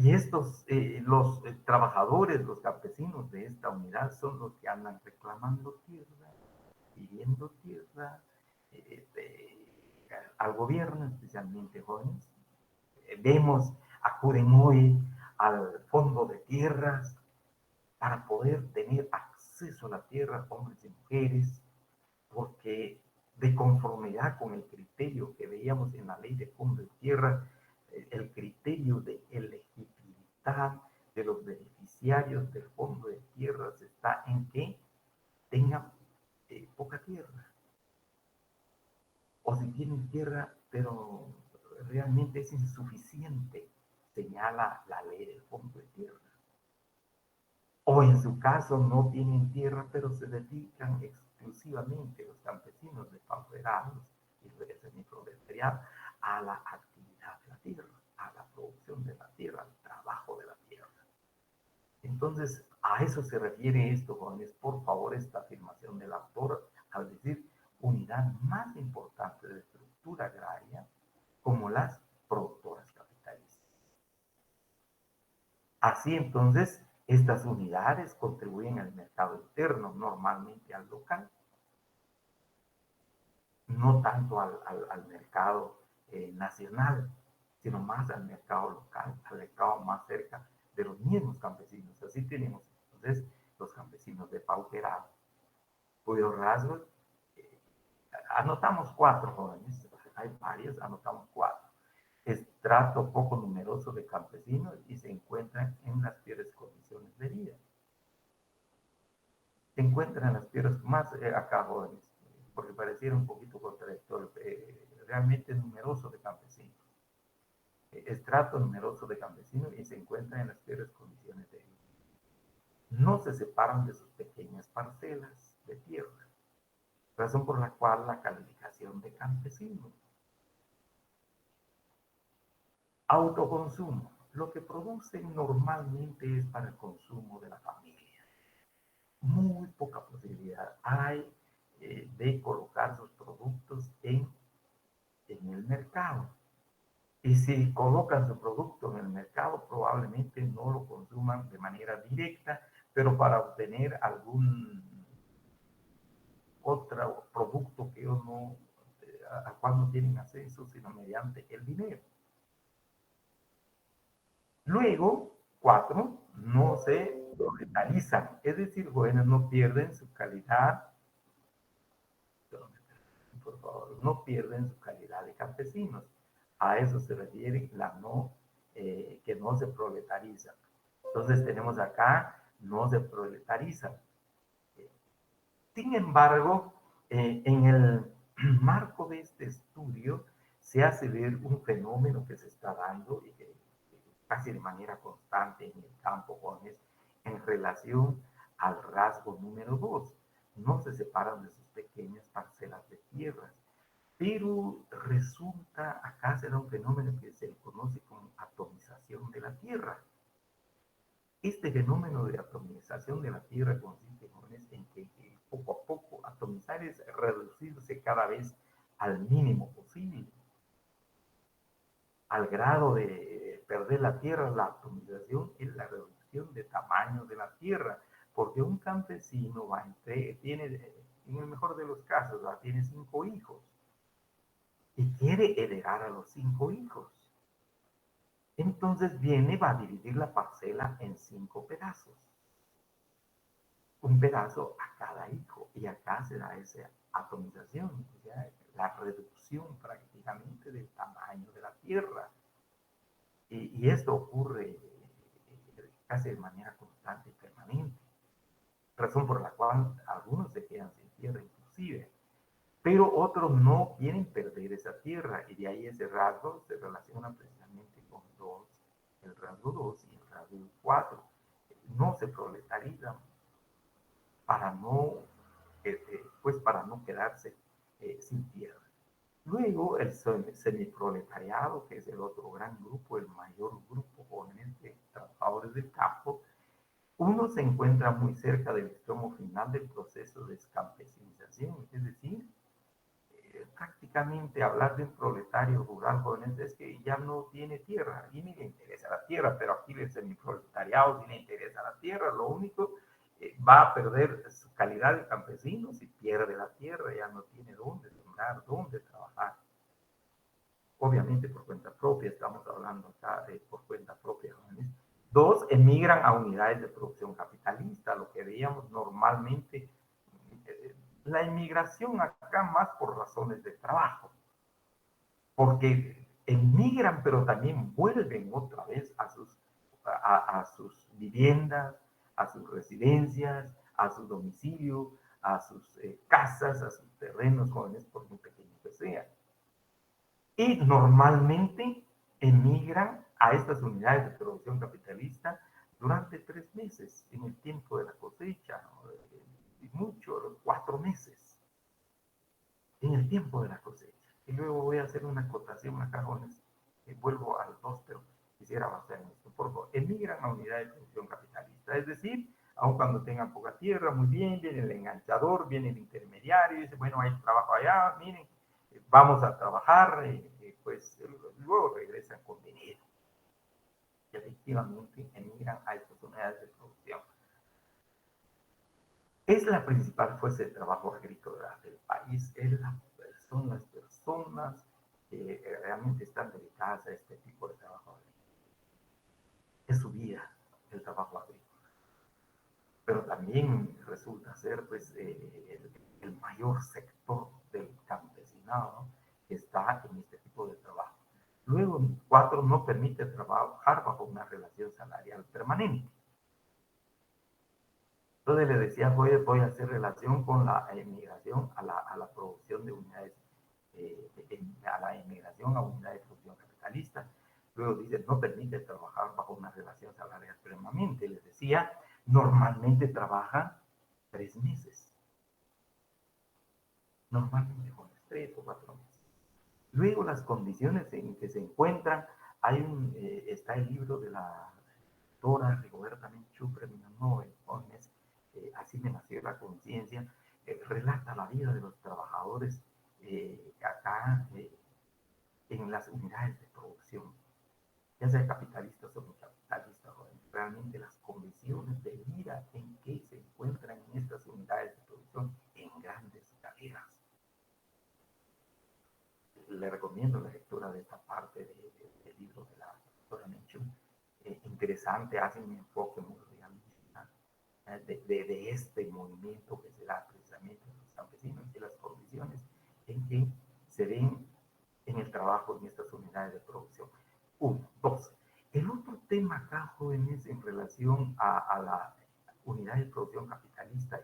S1: Y estos, los trabajadores, los campesinos de esta unidad son los que andan reclamando tierra, pidiendo tierra al gobierno, especialmente jóvenes. Vemos, acuden hoy al fondo de tierras para poder tener acceso a la tierra, hombres y mujeres, porque de conformidad con el criterio que veíamos en la ley de fondo de tierra, el criterio de elegibilidad de los beneficiarios del fondo de tierras está en que tengan poca tierra, o si tienen tierra, pero realmente es insuficiente, señala la ley del fondo de tierra. O en su caso no tienen tierra, pero se dedican exclusivamente los campesinos de pauperados y de semiproletariado a la actividad de la tierra, a la producción de la tierra, al trabajo de la tierra. Entonces, a eso se refiere esto, jóvenes. Por favor, esta afirmación del autor, al decir unidad más importante de estructura agraria, como las productoras capitalistas. Así entonces, estas unidades contribuyen al mercado interno, normalmente al local, no tanto al mercado nacional, sino más al mercado local, al mercado más cerca de los mismos campesinos. Así tenemos entonces los campesinos de pauperado, cuyos rasgos, anotamos 4 jóvenes, hay varios, anotamos 4. Estrato poco numeroso de campesinos y se encuentran en las peores condiciones de vida. Se encuentran en las peores, más acá jóvenes, porque pareciera un poquito contradictorio, realmente numeroso de campesinos. Estrato numeroso de campesinos y se encuentran en las peores condiciones de vida. No se separan de sus pequeñas parcelas de tierra, razón por la cual la calificación de campesino. Autoconsumo. Lo que producen normalmente es para el consumo de la familia. Muy poca posibilidad hay de colocar sus productos en el mercado. Y si colocan su producto en el mercado, probablemente no lo consuman de manera directa, pero para obtener algún otro producto que ellos no, a cual no tienen acceso, sino mediante el dinero. Luego, 4, no se proletalizan, es decir, jóvenes no pierden su calidad, por favor, no pierden su calidad de campesinos. A eso se refiere la no, que no se proletarizan. Entonces tenemos acá, no se proletarizan. Sin embargo, en el marco de este estudio se hace ver un fenómeno que se está dando y que casi de manera constante en el campo, jóvenes, en relación al rasgo número 2. No se separan de sus pequeñas parcelas de tierras, pero resulta, acá se da un fenómeno que se conoce como atomización de la tierra. Este fenómeno de atomización de la tierra consiste, jóvenes, en que poco a poco atomizar es reducirse cada vez al mínimo posible. Al grado de perder la tierra, la atomización es la reducción de tamaño de la tierra, porque un campesino tiene, en el mejor de los casos, tiene 5 hijos y quiere heredar a los 5 hijos. Entonces va a dividir la parcela en 5 pedazos. Un pedazo a cada hijo, y acá se da esa atomización, o sea, la reducción prácticamente del tamaño de la tierra. Y esto ocurre casi de manera constante y permanente, razón por la cual algunos se quedan sin tierra inclusive, pero otros no quieren perder esa tierra, y de ahí ese rasgo se relaciona precisamente con el rasgo 2 y el rasgo 4. No se proletarizan para no, para no quedarse sin tierra. Luego, el semiproletariado, que es el otro gran grupo, el mayor grupo jóvenes de trabajadores del campo, uno se encuentra muy cerca del extremo final del proceso de descampesinización, es decir, prácticamente hablar de un proletario rural, jóvenes, es que ya no tiene tierra, y ni le interesa la tierra, pero aquí el semiproletariado sí le interesa la tierra, lo único, va a perder su calidad de campesino si pierde la tierra, ya no tiene dónde sembrar, dónde trabajar. Obviamente por cuenta propia, estamos hablando acá de por cuenta propia, jóvenes. Dos, emigran a unidades de producción capitalista, lo que veíamos normalmente. La emigración acá más por razones de trabajo, porque emigran, pero también vuelven otra vez a sus viviendas, a sus residencias, a su domicilio, a sus casas, a sus terrenos, jóvenes, por muy pequeños que sean. Y normalmente emigran a estas unidades de producción capitalista durante 3 meses, en el tiempo de la cosecha, ¿no? Y mucho, 4 meses, en el tiempo de la cosecha. Y luego voy a hacer una acotación a cajones, y vuelvo al 2, pero quisiera avanzar en esto. Por favor, emigran a unidades de producción capitalista, es decir, aun cuando tengan poca tierra, muy bien, viene el enganchador, viene el intermediario, y dice, bueno, hay trabajo allá, miren, vamos a trabajar, pues luego regresan con dinero. Y efectivamente emigran a estas unidades de producción. Es la principal fuerza de trabajo agrícola del país, son las personas que realmente están dedicadas a este tipo de trabajo agrícola. Es su vida, el trabajo agrícola. Pero también resulta ser pues, el mayor sector del campesinado, ¿no?, que está en este tipo de trabajo. Luego, 4, no permite trabajar bajo una relación salarial permanente. Entonces le decía, voy a hacer relación con la emigración a la producción de unidades, a la emigración a unidades de producción capitalista. Luego dice, no permite trabajar bajo una relación salarial permanente. Les decía, normalmente trabajan 3 meses. Normalmente con 3 o 4 meses. Luego las condiciones en que se encuentran, está el libro de la doctora Rigoberta Menchú, premio Nobel, Así me nació la conciencia, relata la vida de los trabajadores acá en las unidades de producción, ya sea capitalistas o no capitalistas, realmente las condiciones de vida en que se encuentran en estas unidades de producción en grandes carreras. Le recomiendo la lectura de esta parte del libro de la doctora Menchú. Interesante, hace un enfoque muy realista de este movimiento que se da precisamente en los campesinos y las condiciones en que se ven en el trabajo en estas unidades de producción. 1, 2. El otro tema acá, jóvenes, en relación a la unidad de producción capitalista,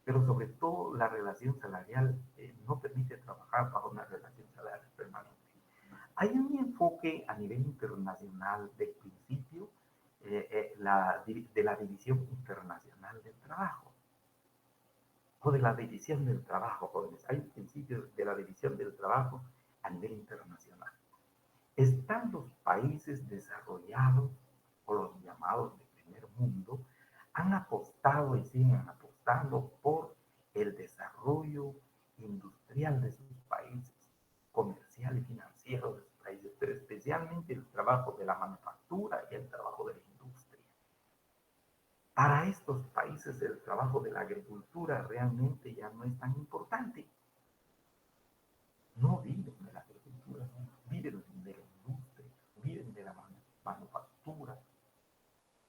S1: pero sobre todo la relación salarial, no permite trabajar bajo una relación salarial permanente. Hay un enfoque a nivel internacional del principio de la división internacional del trabajo, o de la división del trabajo, jóvenes. Hay un principio de la división del trabajo a nivel internacional. Están los países desarrollados, o los llamados de primer mundo, han apostado y siguen apostando por el desarrollo industrial de sus países, comercial y financiero de sus países, pero especialmente el trabajo de la manufactura y el trabajo de la industria. Para estos países el trabajo de la agricultura realmente ya no es tan importante. No viven de la agricultura, viven de la industria, viven de la manufactura.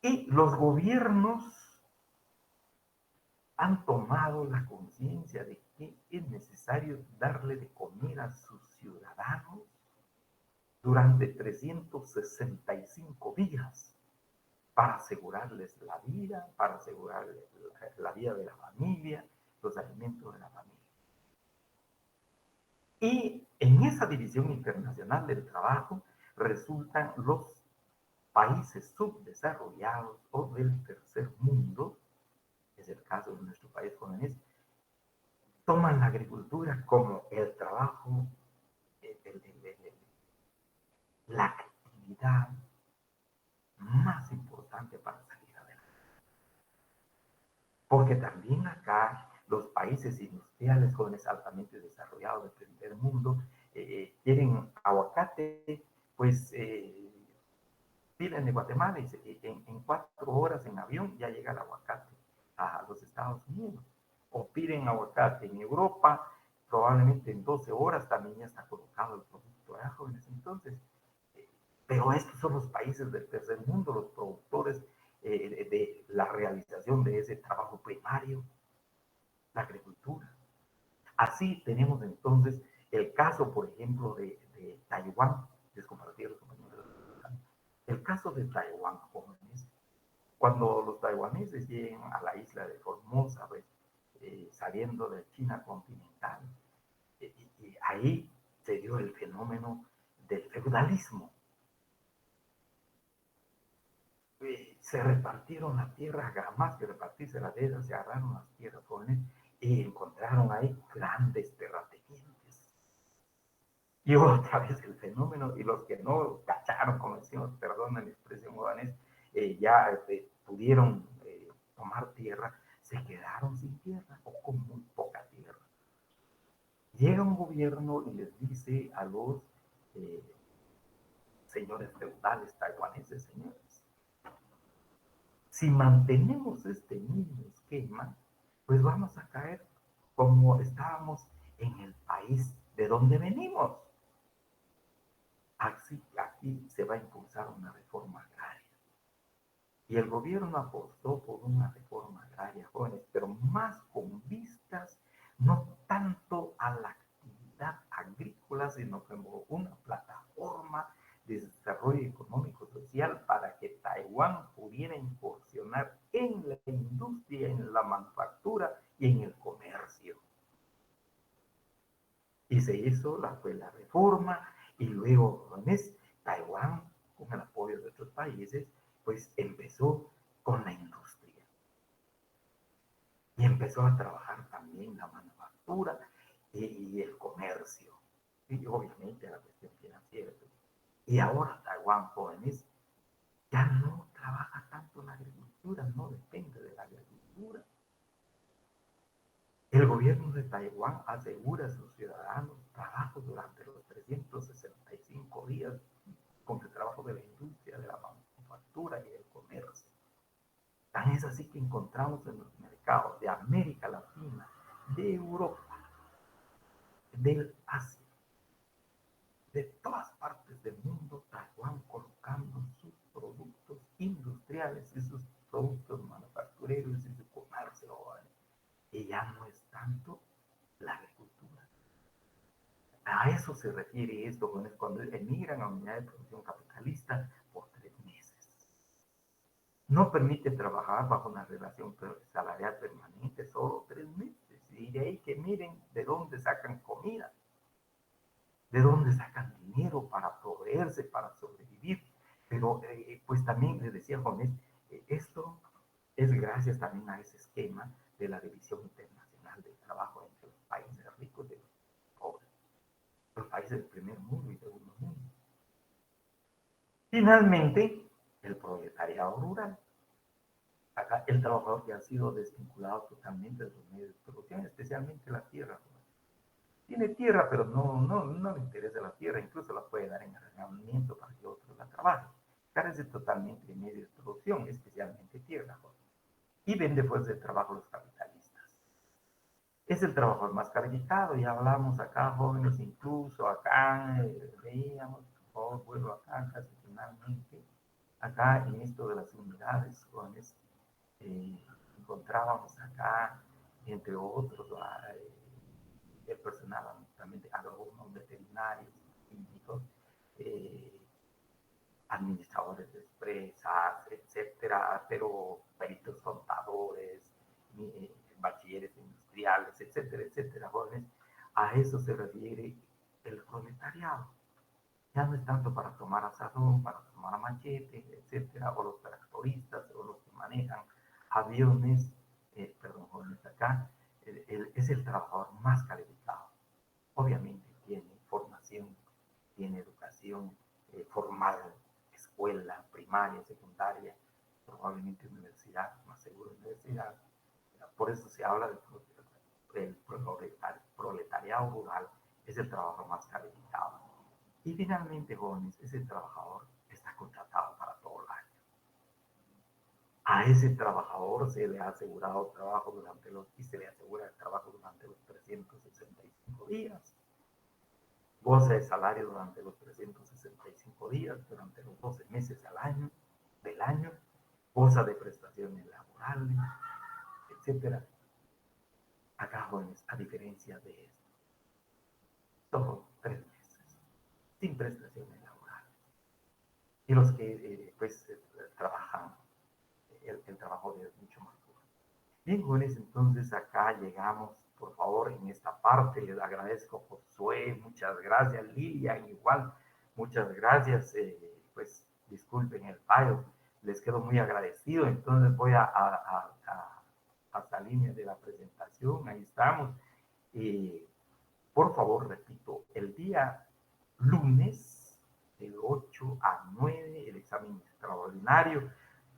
S1: Y los gobiernos han tomado la conciencia de que es necesario darle de comer a sus ciudadanos durante 365 días para asegurarles la vida, para asegurarles la vida de la familia, los alimentos de la familia. Y en esa división internacional del trabajo resultan los países subdesarrollados o del tercer mundo, es el caso de nuestro país, jóvenes, toman la agricultura como el trabajo, la actividad más importante para salir adelante. Porque también acá los países industriales, jóvenes altamente desarrollados del primer mundo, quieren aguacate, pues vienen de Guatemala y en 4 horas en avión ya llega el aguacate a los Estados Unidos. O piden aguacate en Europa, probablemente en 12 horas también ya está colocado el producto, ¿verdad, jóvenes? Entonces, pero estos son los países del tercer mundo, los productores de la realización de ese trabajo primario, la agricultura. Así tenemos entonces el caso, por ejemplo, de Taiwán, les compartí a los compañeros. El caso de Taiwán, jóvenes, cuando los taiwaneses llegan a la isla de Formosa, pues, saliendo de China continental, y ahí se dio el fenómeno del feudalismo. Se repartieron la tierra, más que repartirse la tierra, se agarraron las tierras, jóvenes, y encontraron ahí grandes terratenientes. Y otra vez el fenómeno, y los que no cacharon, como decimos, perdón la expresión jóvenes, ya pudieron tomar tierra, se quedaron sin tierra o con muy poca tierra. Llega un gobierno y les dice a los señores feudales taiwaneses, señores, si mantenemos este mismo esquema, pues vamos a caer como estábamos en el país de donde venimos. Aquí se va a impulsar una reforma agraria. Y el gobierno apostó por una reforma agraria, jóvenes, pero más con vistas, no tanto a la actividad agrícola, sino como una plataforma de desarrollo económico social para que Taiwán pudiera incursionar en la industria, en la manufactura y en el comercio. Y se hizo fue la reforma, y luego, jóvenes, Taiwán, con el apoyo de otros países, pues empezó con la industria. Y empezó a trabajar también la manufactura y el comercio. Y obviamente la cuestión financiera. Y ahora Taiwán, jóvenes, ya no trabaja tanto la agricultura, no depende de la agricultura. El gobierno de Taiwán asegura a sus ciudadanos trabajo durante los 365 días con el trabajo de la industria, de la manufactura y del comercio. Tan es así que encontramos en los mercados de América Latina, de Europa, del Asia, de todas partes del mundo, Taiwán colocando sus productos industriales y sus productos manufactureros y su comercio. Y ya no es tanto la agricultura. A eso se refiere esto, cuando emigran a unidad de producción capitalista por 3 meses. No permite trabajar bajo una relación salarial permanente, solo 3 meses. Y de ahí que miren de dónde sacan comida, de dónde sacan dinero para proveerse, para sobrevivir. Pero pues también les decía Jones, esto es gracias también a ese esquema de la división internacional del trabajo entre los países ricos y los pobres, los países del primer mundo y segundo mundo. Finalmente, el proletariado rural. Acá el trabajador que ha sido desvinculado totalmente de los medios de producción, especialmente la tierra. Tiene tierra, pero no le interesa la tierra, incluso la puede dar en arrendamiento para que otros la trabajen. Carece totalmente de medios de producción, especialmente tierra. Y vende fuerza de trabajo a los capitalistas. Es el trabajador más calificado, ya hablamos acá, jóvenes, incluso acá, veíamos, por favor, vuelvo acá, casi finalmente, acá en esto de las unidades, jóvenes, encontrábamos acá, entre otros, el personal también de agrónomos, veterinarios, químicos, administradores de empresas, etcétera, pero peritos contadores, bachilleres industriales, etcétera, etcétera, jóvenes. A eso se refiere el proletariado. Ya no es tanto para tomar asadón, para tomar machete, etcétera, o los tractoristas, o los que manejan aviones, perdón, jóvenes, acá, es el trabajador más calificado. Obviamente tiene formación, tiene educación formal, escuela, primaria, secundaria, probablemente universidad, más seguro universidad. Por eso se habla de el proletariado rural es el trabajo más calificado. Y finalmente, jóvenes, ese trabajador está contratado para todo el año. A ese trabajador se le ha asegurado trabajo se le asegura el trabajo durante los 365 días. Goza de salario durante los 365 días, durante los 12 meses del año, goza de prestaciones laborales, etc. Acá, jóvenes, a diferencia de esto, solo 3 meses, sin prestaciones laborales. Y los que, trabajan, el trabajo es mucho más duro. Bien, jóvenes, entonces acá llegamos. Por favor, en esta parte les agradezco Josué, muchas gracias, Lilian, igual, muchas gracias, pues disculpen el fallo, les quedo muy agradecido. Entonces voy a salirme de la presentación, ahí estamos. Por favor, repito, el día lunes de 8 a 9, el examen extraordinario,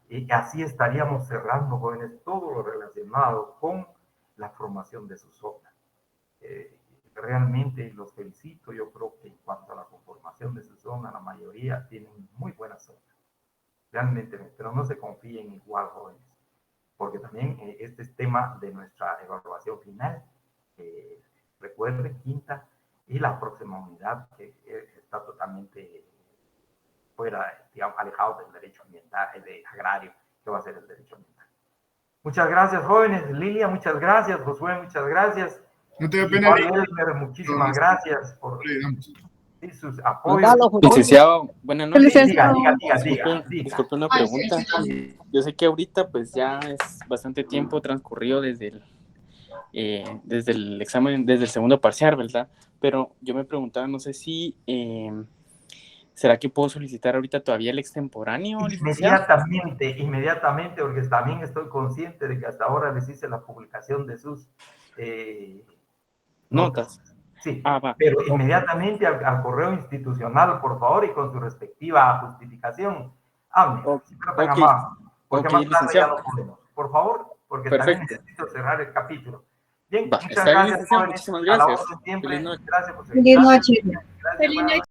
S1: y así estaríamos cerrando, jóvenes, todo lo relacionado con la formación de su zona. Realmente los felicito. Yo creo que en cuanto a la conformación de su zona, la mayoría tienen muy buena zona. Realmente, pero no se confíen igual, jóvenes, porque también este es tema de nuestra evaluación final. Recuerden, quinta, y la próxima unidad que está totalmente fuera, digamos, alejado del derecho ambiental, de agrario, que va a ser el derecho ambiental. Muchas gracias, jóvenes. Lilia, muchas gracias. Josué, muchas gracias.
S2: No te da pena.
S1: Elmer, muchísimas gracias por sus apoyos.
S5: Licenciado, buenas noches.
S1: Diga.
S5: Disculpe una pregunta. Yo sé que ahorita pues ya es bastante tiempo transcurrido desde el examen, desde el segundo parcial, ¿verdad? Pero yo me preguntaba, no sé si ¿será que puedo solicitar ahorita todavía el extemporáneo?
S1: Inmediatamente, porque también estoy consciente de que hasta ahora les hice la publicación de sus
S5: notas.
S1: Sí,
S5: va.
S1: Pero inmediatamente al correo institucional, por favor, y con su respectiva justificación. Porque más tarde ya lo podemos. Por favor, porque también necesito cerrar el capítulo. Bien, muchas gracias, jóvenes.
S5: Muchísimas gracias.
S1: Feliz noche.
S4: Feliz noche.
S1: Gracias,